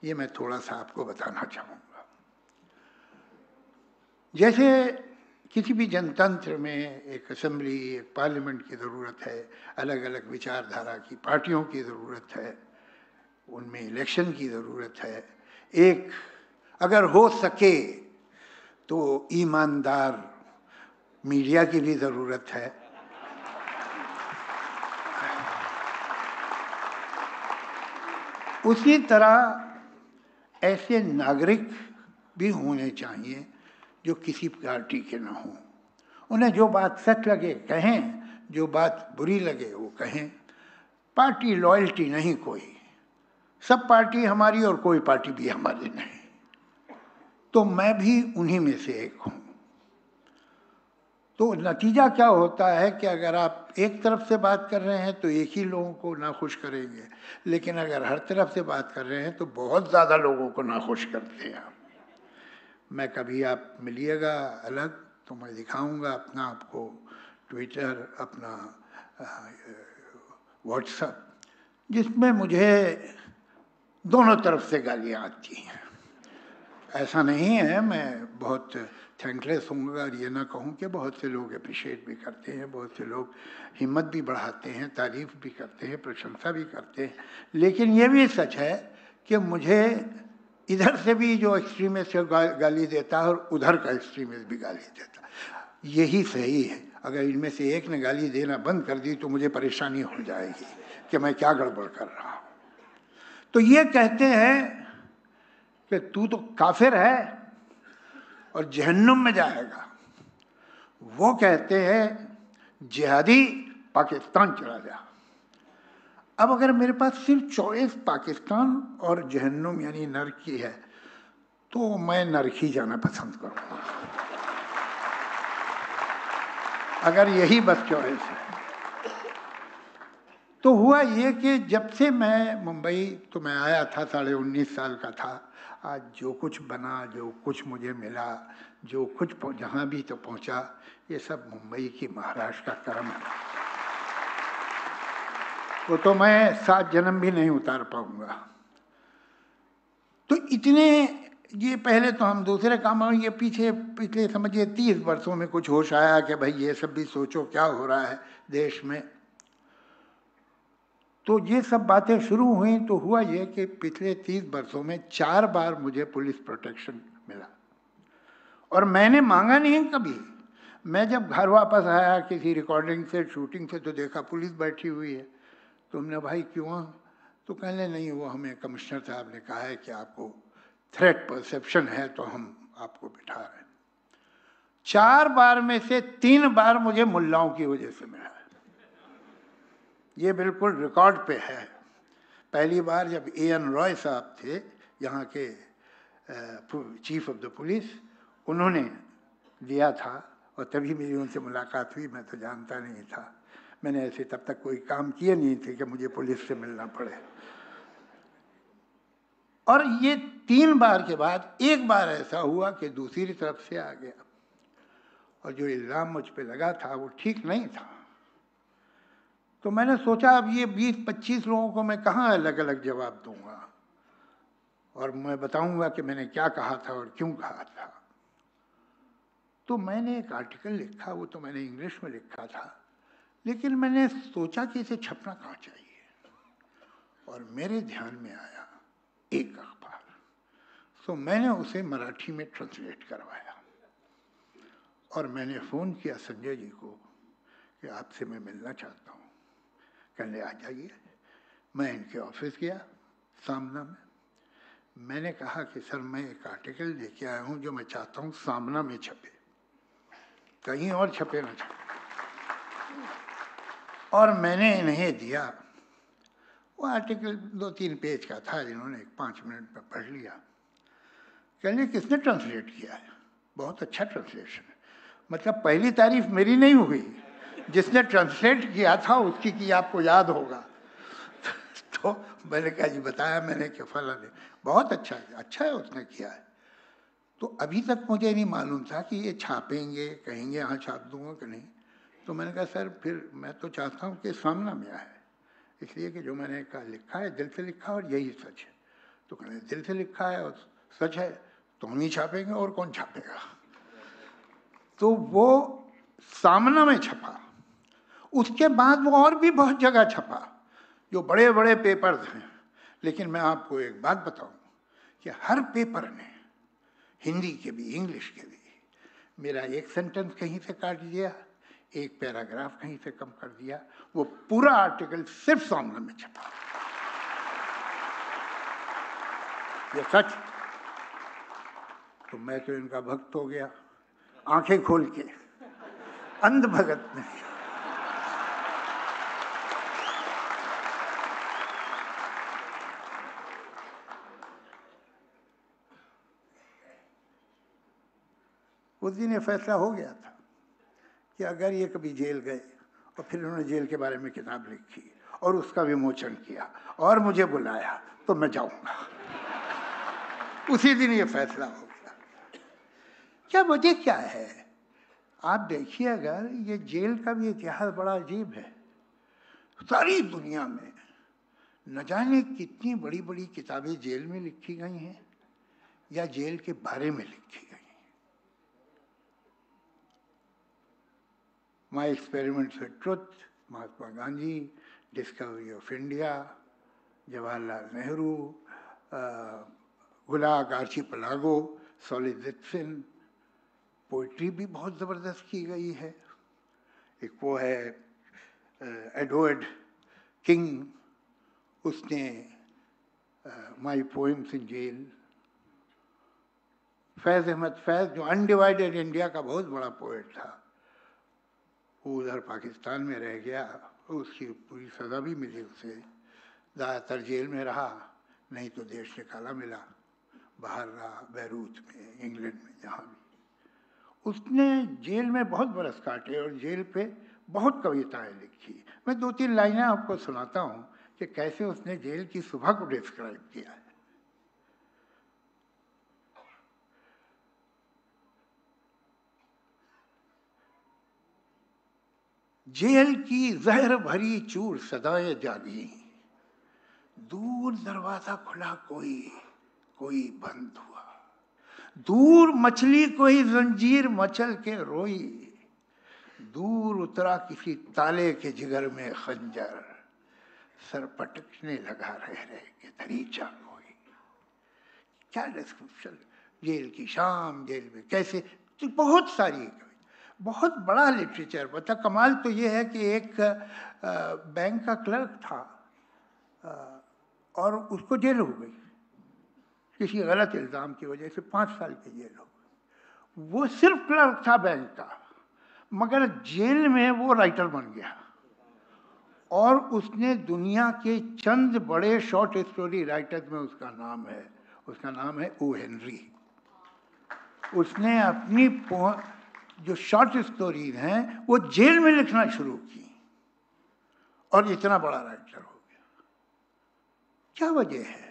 ये मैं थोड़ा सा आपको बताना चाहूँगा. जैसे किसी भी जनतंत्र में एक असेंबली, एक पार्लियामेंट की ज़रूरत है, अलग अलग विचारधारा की पार्टियों की ज़रूरत है, उनमें इलेक्शन की ज़रूरत है. एक अगर हो सके तो ईमानदार मीडिया की भी ज़रूरत है. उसी तरह ऐसे नागरिक भी होने चाहिए जो किसी पार्टी के ना हों। उन्हें जो बात सच लगे कहें, जो बात बुरी लगे वो कहें। पार्टी लॉयल्टी नहीं कोई, सब पार्टी हमारी और कोई पार्टी भी हमारी नहीं। तो मैं भी उन्हीं में से एक हूँ। तो नतीजा क्या होता है कि अगर आप एक तरफ से बात कर रहे हैं तो एक ही लोगों को नाखुश करेंगे, लेकिन अगर हर तरफ से बात कर रहे हैं तो बहुत ज़्यादा लोगों को नाखुश करते हैं। मैं कभी आप मिलिएगा अलग तो मैं दिखाऊंगा अपना आपको ट्विटर, अपना व्हाट्सएप, जिसमें मुझे दोनों तरफ से गालियाँ आती हैं। ऐसा नहीं है, मैं बहुत थैंकलेस हूँगा और ये ना कहूँ कि बहुत से लोग अप्रिशिएट भी करते हैं, बहुत से लोग हिम्मत भी बढ़ाते हैं, तारीफ भी करते हैं, प्रशंसा भी करते हैं। लेकिन ये भी सच है कि मुझे इधर से भी जो एक्सट्रीमिस्ट गाली देता है और उधर का एक्सट्रीमिस्ट भी गाली देता है। यही सही है। अगर इनमें से एक ने गाली देना बंद कर दी तो मुझे परेशानी हो जाएगी कि मैं क्या गड़बड़ कर रहा हूँ। तो ये कहते हैं कि तू तो काफिर है और जहन्नुम में जाएगा। वो कहते हैं जिहादी, पाकिस्तान चला जा। अब अगर मेरे पास सिर्फ चॉइस पाकिस्तान और जहन्नुम यानी नरक की है तो मैं नरक ही जाना पसंद करूँगा, अगर यही बस चॉइस है। तो हुआ ये कि जब से मैं मुंबई, तो मैं आया था 19.5 साल का था। आज जो कुछ बना, जो कुछ मुझे मिला, जो कुछ जहाँ भी तो पहुँचा, ये सब मुंबई की महाराष्ट्र का कर्म है। वो तो मैं 7 जन्म भी नहीं उतार पाऊंगा। तो इतने, ये पहले तो हम दूसरे कामों, ये पिछले समझिए 30 वर्षों में कुछ होश आया कि भाई ये सब भी सोचो क्या हो रहा है देश में। तो ये सब बातें शुरू हुई तो हुआ ये कि पिछले 30 वर्षों में 4 बार मुझे पुलिस प्रोटेक्शन मिला और मैंने मांगा नहीं कभी। मैं जब घर वापस आया किसी रिकॉर्डिंग से, शूटिंग से, तो देखा पुलिस बैठी हुई है। तो हमने भाई क्यों? तो कहने नहीं, वो हमें कमिश्नर साहब ने कहा है कि आपको थ्रेट परसेप्शन है तो हम आपको बिठा रहे हैं। 4 बार में से 3 बार मुझे मुल्लाओं की वजह से मिला। ये बिल्कुल रिकॉर्ड पे है। पहली बार जब A.N. रॉय साहब थे यहाँ के चीफ ऑफ द पुलिस, उन्होंने दिया था और तभी मेरी उनसे मुलाकात हुई। मैं तो जानता नहीं था, मैंने ऐसे तब तक कोई काम किए नहीं थे कि मुझे पुलिस से मिलना पड़े। और ये 3 बार के बाद एक बार ऐसा हुआ कि दूसरी तरफ से आ गया और जो इल्ज़ाम मुझ पे लगा था वो ठीक नहीं था। तो मैंने सोचा अब ये 20-25 लोगों को मैं कहाँ अलग अलग जवाब दूंगा और मैं बताऊंगा कि मैंने क्या कहा था और क्यों कहा था। तो मैंने एक आर्टिकल लिखा, वो तो मैंने इंग्लिश में लिखा था, लेकिन मैंने सोचा कि इसे छपना कहाँ चाहिए और मेरे ध्यान में आया एक अखबार। तो मैंने उसे मराठी में ट्रांसलेट करवाया और मैंने फ़ोन किया संजय जी को कि आपसे मैं मिलना चाहता हूँ। कहने आ जाइए। मैं इनके ऑफिस गया सामना में। मैंने कहा कि सर मैं एक आर्टिकल लेके आया हूँ जो मैं चाहता हूँ सामना में छपे, कहीं और छपे ना छपे। और मैंने इन्हें दिया। वो आर्टिकल 2-3 पेज का था, इन्होंने 5 मिनट में पढ़ लिया। कहने किसने ट्रांसलेट किया है? बहुत अच्छा ट्रांसलेशन है। मतलब पहली तारीफ मेरी नहीं हुई, जिसने ट्रांसलेट किया था उसकी की आपको याद होगा। तो मैंने कहा जी बताया मैंने कि फला ने, बहुत अच्छा है, अच्छा है उसने किया है। तो अभी तक मुझे नहीं मालूम था कि ये छापेंगे, कहेंगे हाँ छाप दूंगा कि नहीं। तो मैंने कहा सर फिर मैं तो चाहता हूँ कि सामना में आए, इसलिए कि जो मैंने कहा लिखा है दिल से लिखा और यही सच है। तो कहने दिल से लिखा है और सच है तो हम ही छापेंगे और कौन छापेगा। तो वो सामना में छपा। उसके बाद वो और भी बहुत जगह छपा जो बड़े बड़े पेपर्स हैं। लेकिन मैं आपको एक बात बताऊं कि हर पेपर ने, हिंदी के भी इंग्लिश के भी, मेरा एक सेंटेंस कहीं से काट दिया, एक पैराग्राफ कहीं से कम कर दिया। वो पूरा आर्टिकल सिर्फ सामना में छपा। ये सच। तो मैं तो इनका भक्त हो गया, आंखें खोल के, अंध भगत नहीं। उस दिन ये फैसला हो गया था कि अगर ये कभी जेल गए और फिर उन्होंने जेल के बारे में किताब लिखी और उसका विमोचन किया और मुझे बुलाया तो मैं जाऊंगा। उसी दिन ये फैसला हो गया। क्या वजह क्या है? आप देखिए, अगर ये जेल का भी इतिहास बड़ा अजीब है। सारी दुनिया में न जाने कितनी बड़ी बड़ी किताबें जेल में लिखी गई हैं या जेल के बारे में लिखी गई। My experiments with truth, Mahatma Gandhi, discovery of India, Jawaharlal Nehru, Gulag Archipelago, Solzhenitsyn. Poetry भी बहुत ज़बरदस्त की गई है। एक वो है एडवर्ड किंग, उसने माई पोएम्स इन जेल। फैज़ अहमद फैज़, जो अनडिवाइडेड इंडिया का बहुत बड़ा पोएट था, वो उधर पाकिस्तान में रह गया, उसकी पूरी सज़ा भी मिली उसे, ज़्यादातर जेल में रहा, नहीं तो देश निकाला मिला, बाहर रहा, बैरूत में, इंग्लैंड में, जहाँ भी। उसने जेल में बहुत बरस काटे और जेल पे बहुत कविताएं लिखी। मैं 2-3 लाइनें आपको सुनाता हूँ कि कैसे उसने जेल की सुबह को डिस्क्राइब किया है। जेल की जहर भरी चूर सदाए जागी, दूर दरवाजा खुला कोई बंद हुआ, दूर मछली कोई जंजीर मचल के रोई, दूर उतरा किसी ताले के जिगर में खंजर, सर पटकने लगा रह के दरीचा कोई। क्या डिस्क्रिप्शन! जेल की शाम, जेल में कैसे, तो बहुत सारी, बहुत बड़ा लिटरेचर। बता कमाल तो ये है कि एक बैंक का क्लर्क था और उसको जेल हो गई किसी गलत इल्ज़ाम की वजह से, 5 साल की जेल हो गई। वो सिर्फ क्लर्क था बैंक का, मगर जेल में वो राइटर बन गया और उसने दुनिया के चंद बड़े शॉर्ट स्टोरी राइटर्स में उसका नाम है ओ हेनरी। उसने अपनी जो शॉर्ट स्टोरीज हैं वो जेल में लिखना शुरू की और इतना बड़ा राइटर हो गया। क्या वजह है?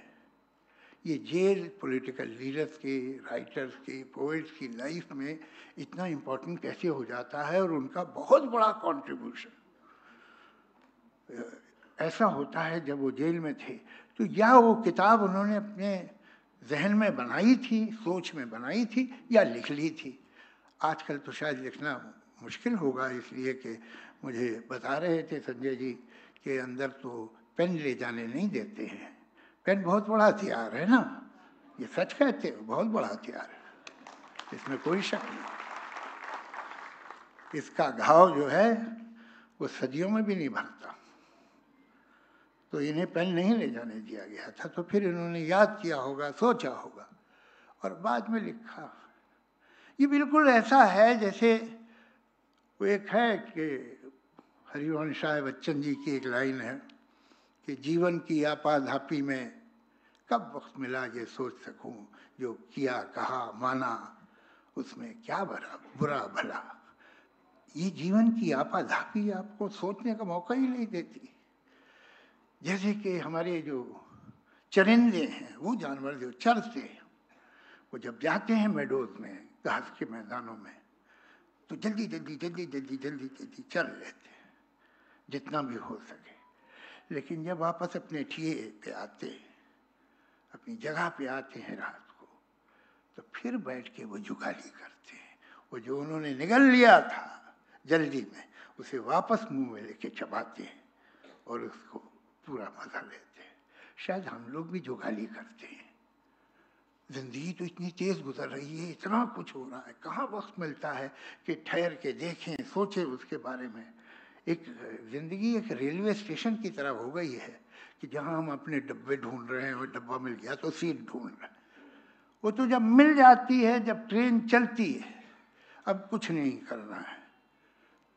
ये जेल पॉलिटिकल लीडर्स के, राइटर्स के, पोएट्स की लाइफ में इतना इम्पोर्टेंट कैसे हो जाता है और उनका बहुत बड़ा कंट्रीब्यूशन ऐसा होता है। जब वो जेल में थे तो या वो किताब उन्होंने अपने जहन में बनाई थी, सोच में बनाई थी, या लिख ली थी। आजकल तो शायद लिखना मुश्किल होगा, इसलिए कि मुझे बता रहे थे संजय जी के अंदर तो पेन ले जाने नहीं देते हैं। पेन बहुत बड़ा हथियार है ना, ये सच कहते हैं, बहुत बड़ा हथियार है, इसमें कोई शक नहीं। इसका घाव जो है वो सदियों में भी नहीं भरता, तो इन्हें पेन नहीं ले जाने दिया गया था। तो फिर इन्होंने याद किया होगा, सोचा होगा और बाद में लिखा। ये बिल्कुल ऐसा है जैसे वो एक है कि हरिवंश राय बच्चन जी की एक लाइन है कि जीवन की आपाधापी में कब वक्त मिला ये सोच सकूं, जो किया कहा माना उसमें क्या बुरा भला। ये जीवन की आपाधापी आपको सोचने का मौका ही नहीं देती। जैसे कि हमारे जो चरिंदे हैं, वो जानवर जो चरते हैं, वो जब जाते हैं मेडोज में, घास के मैदानों में, तो जल्दी चल लेते हैं जितना भी हो सके। लेकिन जब वापस अपने ठिये पे आते, अपनी जगह पे आते हैं रात को, तो फिर बैठ के वो जुगाली करते हैं। वो जो उन्होंने निगल लिया था जल्दी में, उसे वापस मुंह में लेके चबाते हैं और उसको पूरा मजा लेते हैं। शायद हम लोग भी जुगाली करते हैं। जिंदगी तो इतनी तेज गुजर रही है, इतना कुछ हो रहा है, कहाँ वक्त मिलता है कि ठहर के देखें, सोचें उसके बारे में। एक जिंदगी एक रेलवे स्टेशन की तरह हो गई है कि जहाँ हम अपने डब्बे ढूंढ रहे हैं वो डब्बा मिल गया तो सीट ढूंढ रहे हैं। वो तो जब मिल जाती है, जब ट्रेन चलती है, अब कुछ नहीं करना है,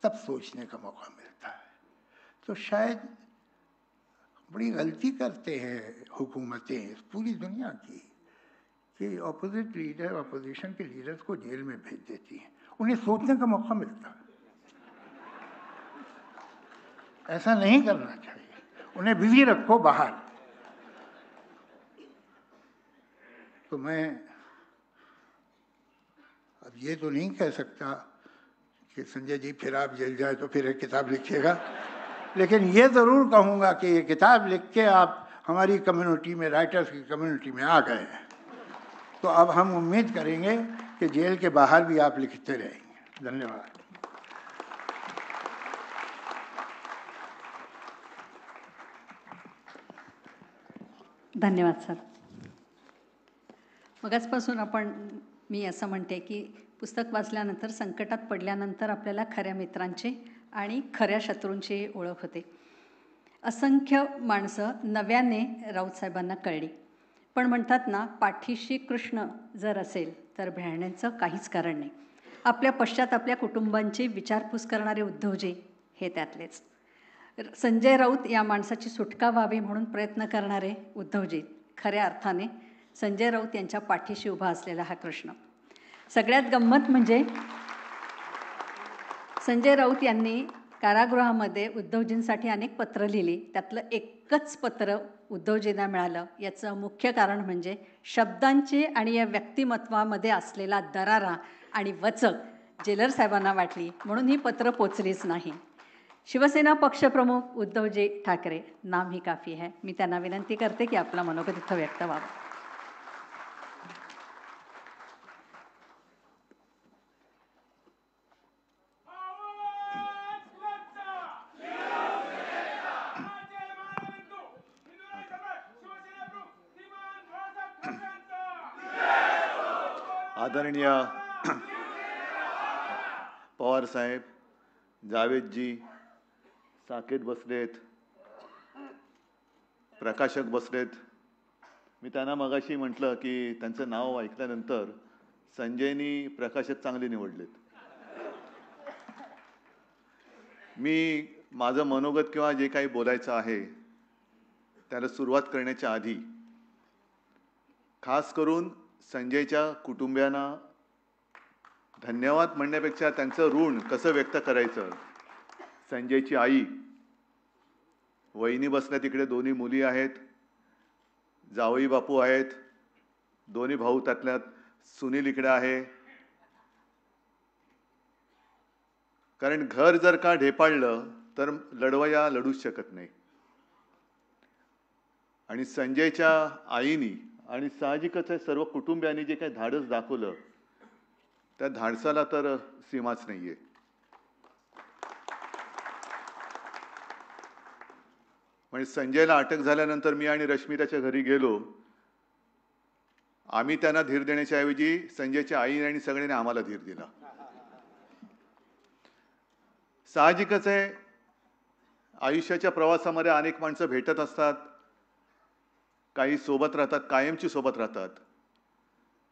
तब सोचने का मौका मिलता है। तो शायद बड़ी गलती करते हैं हुकूमतें पूरी दुनिया की कि ऑपोजिट लीडर, अपोजिशन के लीडर्स को जेल में भेज देती हैं, उन्हें सोचने का मौका मिलता है। ऐसा नहीं करना चाहिए, उन्हें बिजी रखो बाहर। तो मैं अब ये तो नहीं कह सकता कि संजय जी फिर आप जेल जाए तो फिर एक किताब लिखिएगा, लेकिन ये ज़रूर कहूँगा कि ये किताब लिख के आप हमारी कम्युनिटी में, राइटर्स की कम्युनिटी में आ गए हैं, तो अब हम उम्मीद करेंगे कि जेल के बाहर भी आप लिखते रहेंगे। धन्यवाद। धन्यवाद सर. मगाचपासून मी असं म्हणते की पुस्तक वाचल्यानंतर, संकटात पडल्यानंतर आपल्याला खऱ्या मित्रांची आणि खऱ्या शत्रूंची ओळख होते. असंख्य माणसं नव्याने राऊत साहेबांना कळली, पण म्हणतात ना, पाठीशी कृष्ण जर असेल तर भेळण्याचं काहीच कारण नाही. आपल्या पश्चात आपल्या कुटुंबांची विचारपूस करणारे उद्धवजी हे त्यातलेच. संजय राऊत या माणसाची सुटका व्हावी म्हणून प्रयत्न करणारे उद्धवजी खऱ्या अर्थाने संजय राऊत यांच्या पाठीशी उभा असलेला हा कृष्ण. सगळ्यात गंमत म्हणजे संजय राऊत यांनी कारागृहामध्ये उद्धवजींसाठी अनेक पत्र लिहिली, त्यातलं एकच पत्र उद्धवजींना मिळालं. याचं मुख्य कारण म्हणजे शब्दांची आणि या व्यक्तिमत्वामध्ये असलेला दरारा आणि वचक जेलर साहेबांना वाटली, म्हणून ही पत्र पोचलीच नाही. शिवसेना पक्षप्रमुख उद्धवजी ठाकरे, नाम ही काफी है. मी त्यांना विनंती करते की आपला मनोगत इथं व्यक्त व्हावं. आदरणीय पवार साहेब, जावेदजी, साकेत बसलेत, प्रकाशक बसलेत. मी त्यांना मगाशी म्हटलं की त्यांचं नाव ऐकल्यानंतर संजयनी प्रकाशक चांगले निवडलेत. मी माझं मनोगत किंवा जे काही बोलायचं आहे त्याला सुरुवात करण्याच्या आधी खास करून संजयच्या कुटुंबियांना धन्यवाद म्हणण्यापेक्षा त्यांचं ऋण कसं व्यक्त करायचं. संजयची आई वहिनी बसल्या तिकडे, दोन्ही मुली आहेत, जावई बापू आहेत, दोन्ही भाऊ, त्यातल्यात सुनील इकडे आहे. कारण घर जर का ढेपाळलं तर लढवया लढूच शकत नाही. आणि संजयच्या आईनी आणि साहजिकच आहे सर्व कुटुंबियांनी जे काही धाडस दाखवलं त्या धाडसाला तर सीमाच नाहीये. म्हणजे संजयला अटक झाल्यानंतर मी आणि रश्मी त्याच्या घरी गेलो. आम्ही त्यांना धीर देण्याच्या ऐवजी संजयच्या आई आणि सगळ्यांनी आम्हाला धीर दिला. साहजिकच आहे, आयुष्याच्या प्रवासामध्ये अनेक माणसं भेटत असतात, काही सोबत राहतात, कायमची सोबत राहतात,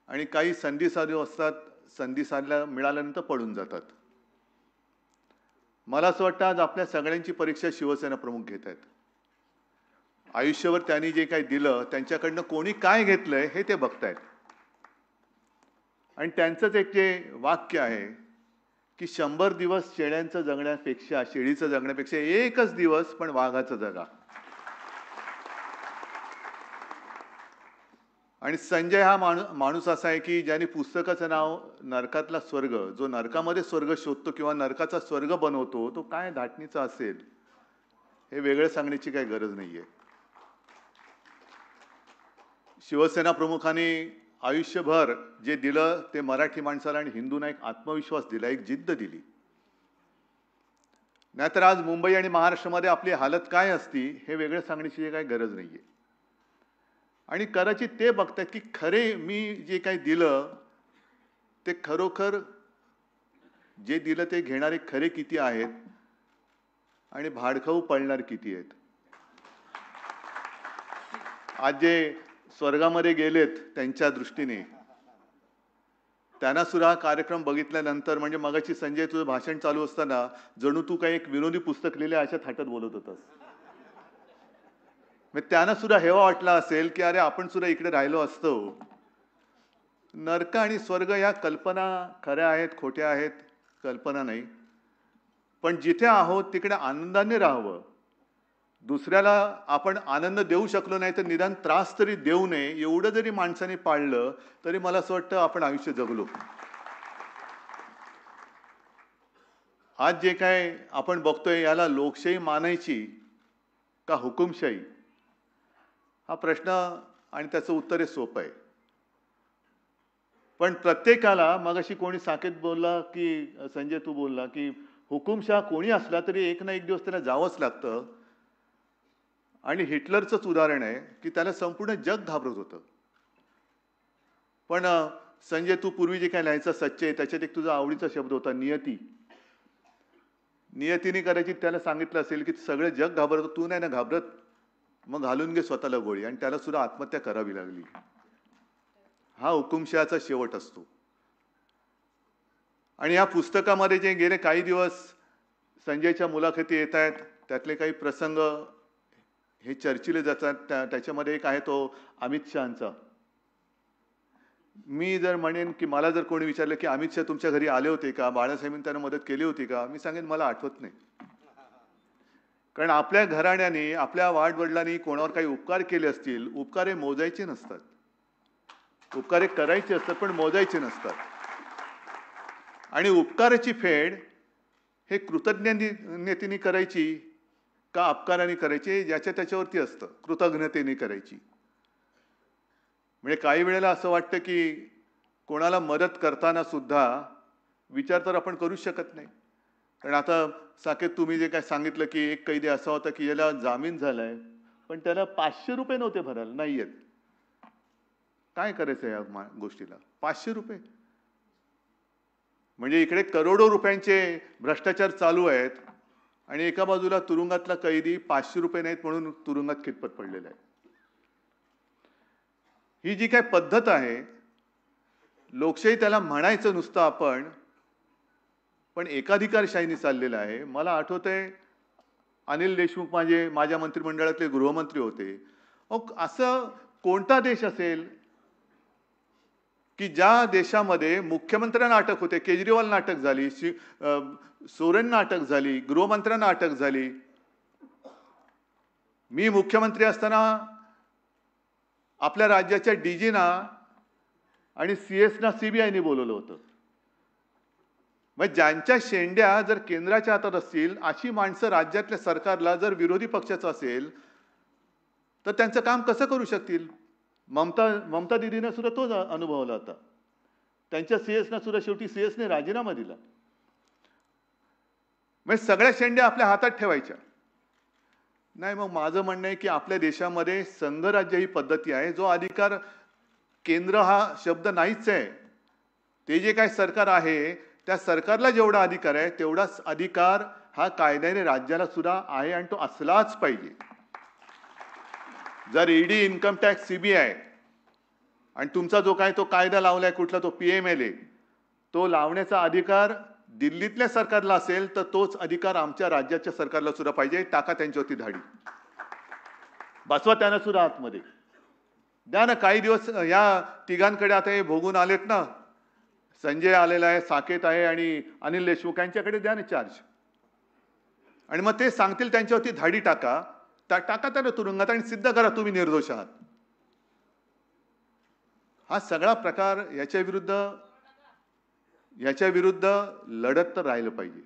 आणि काही संधी साधू असतात, संधी साधल्या मिळाल्यानंतर पडून जातात. मला असं वाटतं आज आपल्या सगळ्यांची परीक्षा शिवसेना प्रमुख घेत आहेत. आयुष्यभर त्यांनी जे काही दिलं त्यांच्याकडनं कोणी काय घेतलंय हे ते बघतायत. आणि त्यांचंच एक जे वाक्य आहे की 100 दिवस शेळीचं जगण्यापेक्षा एकच दिवस पण वाघाचं जगा. आणि संजय हा माणूस असा आहे की ज्याने पुस्तकाचं नाव नरकातला स्वर्ग, जो नरकामध्ये स्वर्ग शोधतो किंवा नरकाचा स्वर्ग बनवतो, तो काय धाटणीचा असेल हे वेगळं सांगण्याची काही गरज नाहीये. शिवसेना प्रमुखांनी आयुष्यभर जे दिलं ते मराठी माणसाला आणि हिंदूंना एक आत्मविश्वास दिला, एक जिद्द दिली. नाहीतर आज मुंबई आणि महाराष्ट्रामध्ये आपली हालत काय असती हे वेगळं सांगण्याची काही गरज नाहीये. आणि कदाचित ते बघतात की खरे मी जे काही दिलं ते खरोखर जे दिलं ते घेणारे खरे किती आहेत आणि भाडखाऊ पळणार किती आहेत. आज जे स्वर्गामध्ये गेलेत त्यांच्या दृष्टीने, त्यांना सुद्धा हा कार्यक्रम बघितल्यानंतर, म्हणजे मगाशी संजय तुझं भाषण चालू असताना जणू तू काही एक विनोदी पुस्तक लिहिलं अशा थाटात बोलत होतास. मग त्यांना सुद्धा हेवा वाटला असेल की अरे आपण सुद्धा इकडे राहिलो असतो. नरक आणि स्वर्ग या कल्पना खऱ्या आहेत, खोट्या आहेत, कल्पना नाही. पण जिथे आहोत तिकडे आनंदाने राहावं. दुसऱ्याला आपण आनंद देऊ शकलो नाही तर निदान त्रास तरी देऊ नये, एवढं जरी माणसाने पाळलं तरी मला असं वाटतं आपण आयुष्य जगलो. आज जे काय आपण बघतोय याला लोकशाही मानायची का हुकुमशाही, हा प्रश्न आणि त्याचं उत्तर हे सोपं आहे. पण प्रत्येकाला, मगाशी कोणी साकेत बोलला की संजय तू बोलला की हुकुमशाह कोणी असला तरी एक ना एक दिवस त्याला जावंच लागतं. आणि हिटलरचंच उदाहरण आहे की त्याला संपूर्ण जग घाबरत होतं. पण संजय तू पूर्वी जे काय लिहायचं सच्चे, त्याच्यात एक तुझा आवडीचा शब्द होता नियती. नियतीने करायची त्याला सांगितलं असेल की सगळं जग घाबरत, तू नाही ना घाबरत, मग घालून घे स्वतःला गोळी. आणि त्याला सुद्धा आत्महत्या करावी लागली. हा हुकुमशहाचा शेवट असतो. आणि या पुस्तकामध्ये जे गेले काही दिवस संजयच्या मुलाखती येत आहेत, त्यातले काही प्रसंग हे चर्चिले जातात. त्याच्यामध्ये एक आहे तो अमित शहाचा. मी जर म्हणेन की मला जर कोणी विचारलं की अमित शहा तुमच्या घरी आले होते का, बाळासाहेबांनी त्यांना मदत केली होती का, मी सांगेन मला आठवत नाही. कारण आपल्या घराण्याने, आपल्या वाडवडिलांनी कोणावर काही उपकार केले असतील, उपकार हे मोजायचे नसतात. उपकार हे करायचे असतात पण मोजायचे नसतात. आणि उपकाराची फेड हे कृतज्ञतेने करायची का अपकाराने करायची, ज्याच्या त्याच्यावरती असतं. कृतज्ञतेने करायची. म्हणजे काही वेळेला असं वाटतं की कोणाला मदत करताना सुद्धा विचार तर आपण करूच शकत नाही. कारण आता साकेत तुम्ही जे काय सांगितलं की एक कैदी असा होता की याला जामीन झालाय पण त्याला 500 रुपये नव्हते भरायला, नाही येत. काय करायचं या गोष्टीला? 500 रुपये म्हणजे इकडे करोडो रुपयांचे भ्रष्टाचार चालू आहेत आणि एका बाजूला तुरुंगातला कैदी 500 रुपये नाहीत म्हणून तुरुंगात खितपत पडलेला आहे. ही जी काय पद्धत आहे, लोकशाही त्याला म्हणायचं नुसतं आपण, पण एकाधिकारशाहीने चाललेलं आहे. मला आठवतंय अनिल देशमुख माझ्या मंत्रिमंडळातले गृहमंत्री होते. असं कोणता देश असेल की ज्या देशामध्ये मुख्यमंत्र्यांना अटक होते, केजरीवालना अटक झाली, सोरेनना अटक झाली, गृहमंत्र्यांना अटक झाली. मी मुख्यमंत्री असताना आपल्या राज्याच्या डीजीना आणि सीएसना सीबीआयने बोलवलं होतं. मग ज्यांच्या शेंड्या जर केंद्राच्या हातात असतील, अशी माणसं राज्यातल्या सरकारला जर विरोधी पक्षाचं असेल तर त्यांचं काम कसं करू शकतील? ममता दिदीने सुद्धा तोच अनुभवला होता. त्यांच्या सीएसना सुद्धा शेवटी सीएसने राजीनामा दिला. म्हणजे सगळ्या शेंड्या आपल्या हातात ठेवायच्या नाही. मग माझं म्हणणं आहे की आपल्या देशामध्ये संघराज्य ही पद्धती आहे. जो अधिकार केंद्र हा शब्द नाहीच आहे. ते जे काय सरकार आहे त्या सरकारला जेवढा अधिकार आहे तेवढाच अधिकार हा कायद्याने राज्याला सुद्धा आहे आणि तो असलाच पाहिजे. जर ईडी, इन्कम टॅक्स, सीबीआय आणि तुमचा जो काय तो कायदा लावलाय कुठला तो PMLA, तो लावण्याचा अधिकार दिल्लीतल्या सरकारला असेल तर तोच अधिकार आमच्या राज्याच्या सरकारला सुद्धा पाहिजे. टाका त्यांच्यावरती धाडी, बसवा त्यांना सुद्धा आतमध्ये द्या ना. काही दिवस या तिघांकडे आता हे भोगून आलेत ना, संजय आलेला आहे, साकेत आहे आणि अनिल देशमुख, यांच्याकडे द्या ना चार्ज. आणि मग ते सांगतील त्यांच्यावरती धाडी टाका, टाका त्यांना तुरुंगात आणि सिद्ध करा तुम्ही निर्दोष आहात. हा सगळा प्रकार याच्या विरुद्ध लढत तर राहिलं पाहिजे.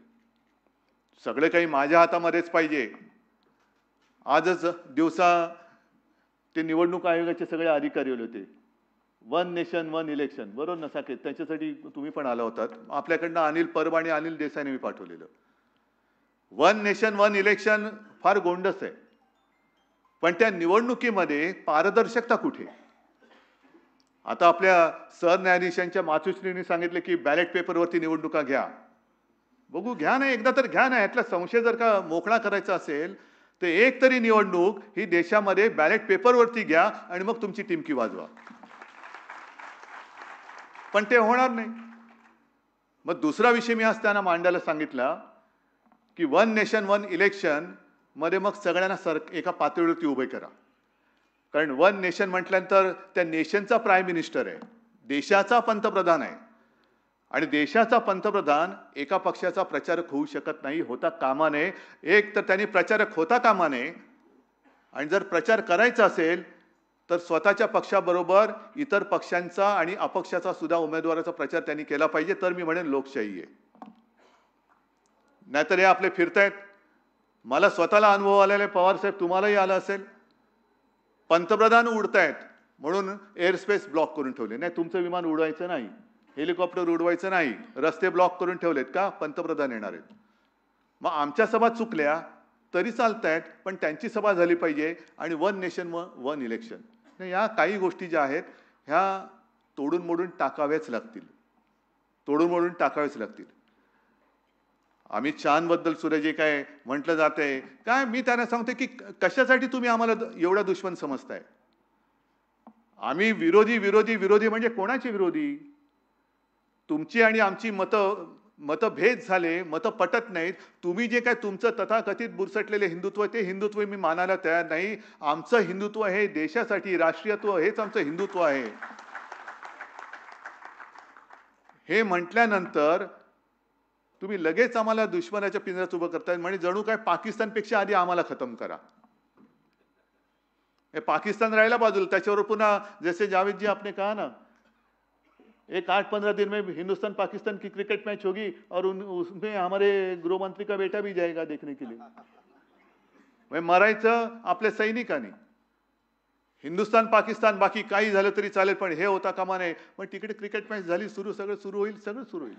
सगळे काही माझ्या हातामध्येच पाहिजे. आजच दिवसा ते निवडणूक आयोगाचे सगळे अधिकारी होते. 1 नेशन 1 इलेक्शन, बरोबर ना साकेत? त्याच्यासाठी तुम्ही पण आला होतात. आपल्याकडनं अनिल परब आणि अनिल देसाईने मी पाठवलेलं. 1 नेशन 1 इलेक्शन फार गोंडस आहे, पण त्या निवडणुकीमध्ये पारदर्शकता कुठे? आता आपल्या सरन्यायाधीशांच्या मातुश्रींनी सांगितले की बॅलेट पेपरवरती निवडणुका घ्या. बघू, घ्या ना, एकदा तर घ्या ना. यातला संशय जर का मोकळा करायचा असेल तर एक तरी निवडणूक ही देशामध्ये बॅलेट पेपरवरती घ्या आणि मग तुमची टिमकी वाजवा. पण ते होणार नाही. मग दुसरा विषय मी आज त्यांना मांडायला सांगितला की वन नेशन वन इलेक्शन मध्ये मग सगळ्यांना एका पातळीवरती उभे करा. कारण वन नेशन म्हटल्यानंतर त्या नेशनचा प्राईम मिनिस्टर आहे, देशाचा पंतप्रधान आहे, आणि देशाचा पंतप्रधान एका पक्षाचा प्रचारक होऊ शकत नाही, होता कामा नये. एक तर त्यांनी प्रचारक होता कामा नये, आणि जर प्रचार करायचा असेल तर स्वतःच्या पक्षाबरोबर इतर पक्षांचा आणि अपक्षाचा सुद्धा उमेदवाराचा प्रचार त्यांनी केला पाहिजे. तर मी म्हणेन लोकशाही आहे. नाहीतर हे आपले फिरतायत. मला स्वतःला अनुभव आलेला आहे, पवार साहेब तुम्हालाही आला असेल. पंतप्रधान उडतायत म्हणून एअर स्पेस ब्लॉक करून ठेवले. नाही, तुमचं विमान उडवायचं नाही, हेलिकॉप्टर उडवायचं नाही, रस्ते ब्लॉक करून ठेवलेत का? पंतप्रधान येणार आहेत. मग आमच्या सभा चुकल्या तरी चालतायत, पण त्यांची सभा झाली पाहिजे. आणि वन नेशन वन इलेक्शन, ह्या काही गोष्टी ज्या आहेत ह्या तोडून मोडून टाकाव्याच लागतील, तोडून मोडून टाकाव्याच लागतील. अमित शहाबद्दल सुद्धा जे काय म्हटलं जाते काय, मी त्यांना सांगते की कशासाठी तुम्ही आम्हाला एवढा दुश्मन समजताय? आम्ही विरोधी विरोधी विरोधी म्हणजे कोणाचे विरोधी? तुमची आणि आमची मतभेद झाले, मतं पटत नाहीत. तुम्ही जे काय तुमचं तथाकथित बुरसटलेले हिंदुत्व, ते हिंदुत्व मी मानायला तयार नाही. आमचं हिंदुत्व हे देशासाठी, राष्ट्रीयत्व हेच आमचं हिंदुत्व आहे. हे म्हटल्यानंतर तुम्ही लगेच आम्हाला दुश्मनाच्या पिंजऱ्यात उभं करताय. म्हणजे जणू काय पाकिस्तानपेक्षा आधी आम्हाला खतम करा. हे पाकिस्तान राहिला बाजूला, त्याच्यावर पुन्हा जैसे जावेद जी आपने कहा ना, एक 8-15 दिन में हिंदुस्तान पाकिस्तान की क्रिकेट मैच होगी और उसमें हमारे गृह मंत्री का बेटा भी जाएगा देखने के लिए. मरायचं आपल्या सैनिकांनी. हिंदुस्तान पाकिस्तान बाकी काही झालं तरी चालेल, पण हे होता कामा नये. पण तिकडे क्रिकेट मॅच झाली, सगळं सुरू होईल, सगळं सुरू होईल.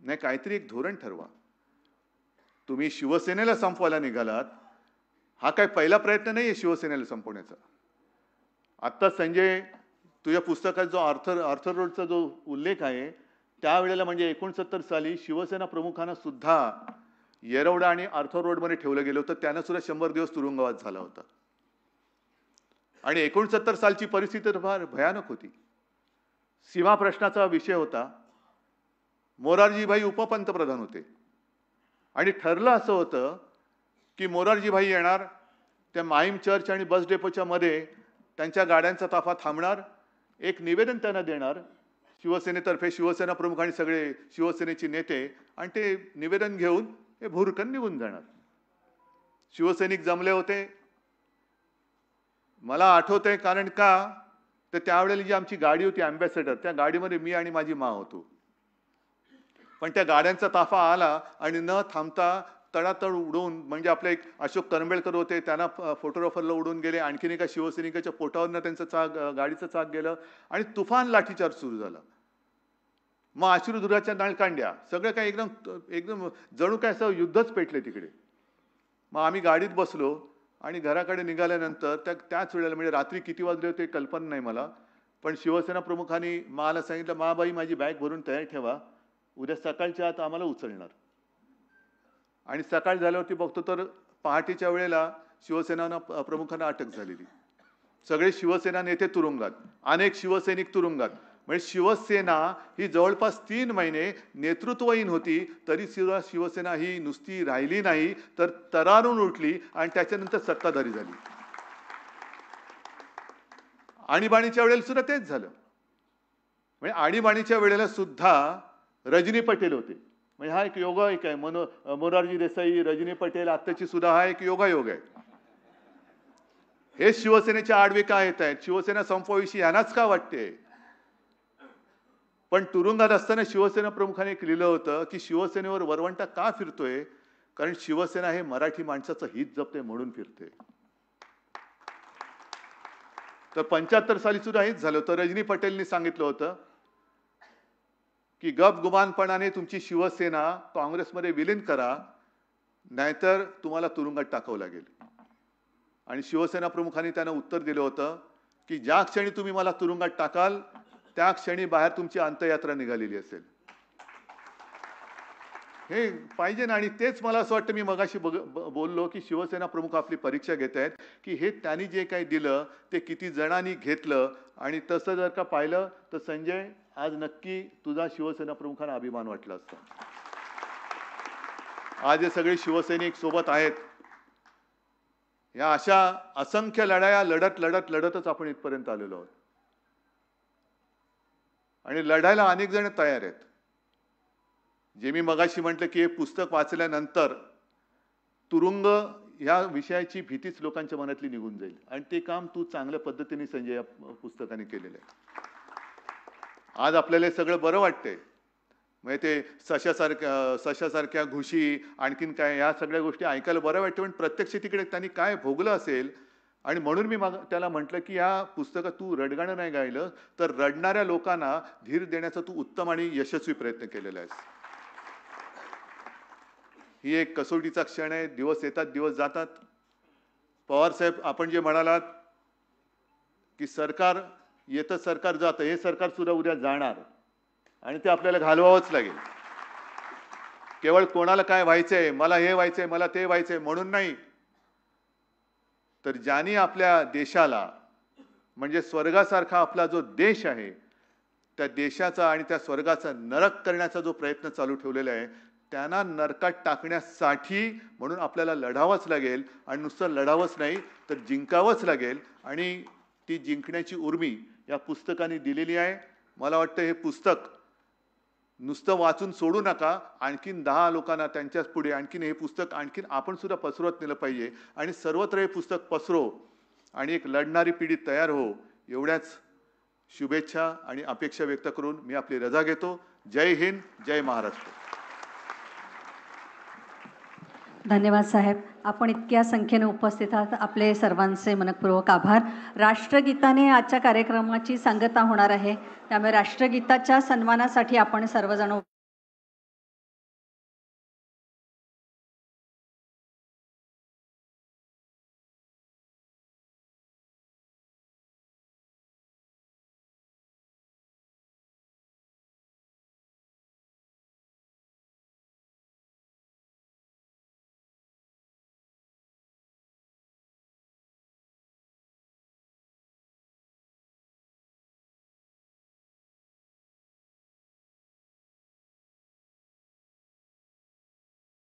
नाही, काहीतरी एक धोरण ठरवा. तुम्ही शिवसेनेला संपवायला निघालात, हा काय पहिला प्रयत्न नाहीये शिवसेनेला संपवण्याचा. आत्ता संजय, तुझ्या पुस्तकात जो आर्थर रोडचा जो उल्लेख आहे, त्यावेळेला म्हणजे 69 साली शिवसेना प्रमुखांना सुद्धा येरवडा आणि आर्थर रोडमध्ये ठेवलं गेलं होतं. त्यांना सुद्धा 100 दिवस तुरुंगवास झाला होता. आणि 69 सालची परिस्थिती तर फार भयानक होती. सीमा प्रश्नाचा विषय होता. मोरारजीभाई उपपंतप्रधान होते आणि ठरलं असं होतं की मोरारजीभाई येणार, त्या माहीम चर्च आणि बस डेपोच्या मध्ये त्यांच्या गाड्यांचा ताफा थांबणार, एक निवेदन त्यांना देणार शिवसेनेतर्फे, शिवसेना प्रमुख आणि सगळे शिवसेनेचे नेते, आणि ते निवेदन घेऊन हे भुरकन निघून जाणार. शिवसैनिक जमले होते. मला आठवतंय, कारण का तर त्यावेळेला जी आमची गाडी होती अँबॅसेडर, त्या गाडीमध्ये मी आणि माझी माँ होतो. पण त्या गाड्यांचा ताफा आला आणि न थांबता तडातड उडवून, म्हणजे आपले एक अशोक करंबेळकर होते, त्यांना फोटोग्राफरला उडवून गेले. आणखीन एका शिवसैनिकाच्या पोटावरनं त्यांचं गाडीचं चाक गेलं आणि तुफान लाठीचार्ज सुरू झाला. मग अश्रुधुराच्या नळकांड्या, सगळं काय एकदम जणू काय असं युद्धच पेटले तिकडे. मग आम्ही गाडीत बसलो आणि घराकडे निघाल्यानंतर त्याच वेळेला, म्हणजे रात्री किती वाजले होते कल्पना नाही मला, पण शिवसेना प्रमुखांनी मला सांगितलं, माबाई माझी बॅग भरून तयार ठेवा, उद्या सकाळच्या आत आम्हाला उचलणार. आणि सकाळ झाल्यावरती बघतो तर पहाटेच्या वेळेला शिवसेना प्रमुखांना अटक झालेली. सगळे शिवसेना नेते तुरुंगात, अनेक शिवसैनिक तुरुंगात. म्हणजे शिवसेना ही जवळपास 3 महिने नेतृत्वहीन होती, तरी सुद्धा शिवसेना ही नुसती राहिली नाही, तर तरारून उठली आणि त्याच्यानंतर सत्ताधारी झाली. आणीबाणीच्या वेळेला सुद्धा तेच झालं. म्हणजे आणीबाणीच्या वेळेला सुद्धा रजनी पटेल होते. म्हणजे हा एक योगायोग आहे. मोरारजी देसाई, रजनी पटेल, आत्ताची सुद्धा हा एक योगायोग आहे. हे शिवसेनेच्या आडवे का येत आहेत? शिवसेना संपवाविषयी यांनाच का वाटते? पण तुरुंगात असताना शिवसेना प्रमुखाने एक लिहिलं होतं की शिवसेनेवर वरवंटा का फिरतोय? कारण शिवसेना हे मराठी माणसाचं हित जपते म्हणून फिरते. तर 75 साली सुद्धा हेच झालं होतं. रजनी पटेलनी सांगितलं होतं की गपगुमानपणाने तुमची शिवसेना काँग्रेसमध्ये विलीन करा, नाहीतर तुम्हाला तुरुंगात टाकावं लागेल. आणि शिवसेना प्रमुखांनी त्यांना उत्तर दिलं होतं की ज्या क्षणी तुम्ही मला तुरुंगात टाकाल, त्या क्षणी बाहेर तुमची अंत्ययात्रा निघालेली असेल. हे पाहिजे ना. आणि तेच मला असं वाटतं, मी मगाशी बोललो की शिवसेना प्रमुख आपली परीक्षा घेत आहेत की हे त्यांनी जे काही दिलं ते किती जणांनी घेतलं. आणि तसं जर का पाहिलं तर संजय, आज नक्की तुझा शिवसेना प्रमुखांना अभिमान वाटला असता. आज हे सगळे शिवसैनिक सोबत आहेत. या अशा असंख्य लढाया लढतच आपण इथपर्यंत आलेलो आहोत. आणि लढायला अनेक जण तयार आहेत. जे मी मगाशी म्हटलं की हे पुस्तक वाचल्यानंतर तुरुंग ह्या विषयाची भीतीच लोकांच्या मनातली निघून जाईल. आणि ते काम तू चांगल्या पद्धतीने संजय या पुस्तकाने केलेलं आहे. आज आपल्याला सगळं बरं वाटतंय. म्हणजे ते सशासारख्या घुशी, आणखीन काय, या सगळ्या गोष्टी ऐकायला बरं वाटतं. पण प्रत्यक्ष तिकडे त्यांनी काय भोगलं असेल. आणि म्हणून मी त्याला म्हटलं की या पुस्तकात तू रडगाणं नाही गायलं, तर रडणाऱ्या लोकांना धीर देण्याचा तू उत्तम आणि यशस्वी प्रयत्न केलेला आहेस. ही एक कसोटीचा क्षण आहे. दिवस येतात, दिवस जातात. पवार साहेब, आपण जे म्हणालात की सरकार येतं, सरकार जातं, हे सरकार सुद्धा उद्या जाणार आणि ते आपल्याला घालवावंच लागेल. केवळ कोणाला काय व्हायचंय, मला हे व्हायचंय, मला ते व्हायचंय म्हणून नाही, तर ज्यांनी आपल्या देशाला, म्हणजे स्वर्गासारखा आपला जो देश आहे, त्या देशाचा आणि त्या स्वर्गाचा नरक करण्याचा जो प्रयत्न चालू ठेवलेला आहे, त्यांना नरकात टाकण्यासाठी म्हणून आपल्याला लढावंच लागेल. आणि नुसतं लढावंच नाही तर जिंकावंच लागेल. आणि ती जिंकण्याची उर्मी या पुस्तकाने दिलेली आहे. मला वाटतं हे पुस्तक नुसतं वाचून सोडू नका. आणखीन 10 लोकांना त्यांच्याच पुढे आणखीन हे पुस्तक आणखीन आपण सुद्धा पसरवत नेलं पाहिजे. आणि सर्वत्र हे पुस्तक पसरो आणि एक लढणारी पिढी तयार हो, एवढ्याच शुभेच्छा आणि अपेक्षा व्यक्त करून मी आपली रजा घेतो. जय हिंद, जय महाराष्ट्र. धन्यवाद साहेब. आपण इतक्या संख्येने उपस्थित आहात, आपले सर्वांचे मनपूर्वक आभार. राष्ट्रगीताने आजच्या कार्यक्रमाची सांगता होणार आहे, त्यामुळे राष्ट्रगीताच्या सन्मानासाठी आपण सर्वजण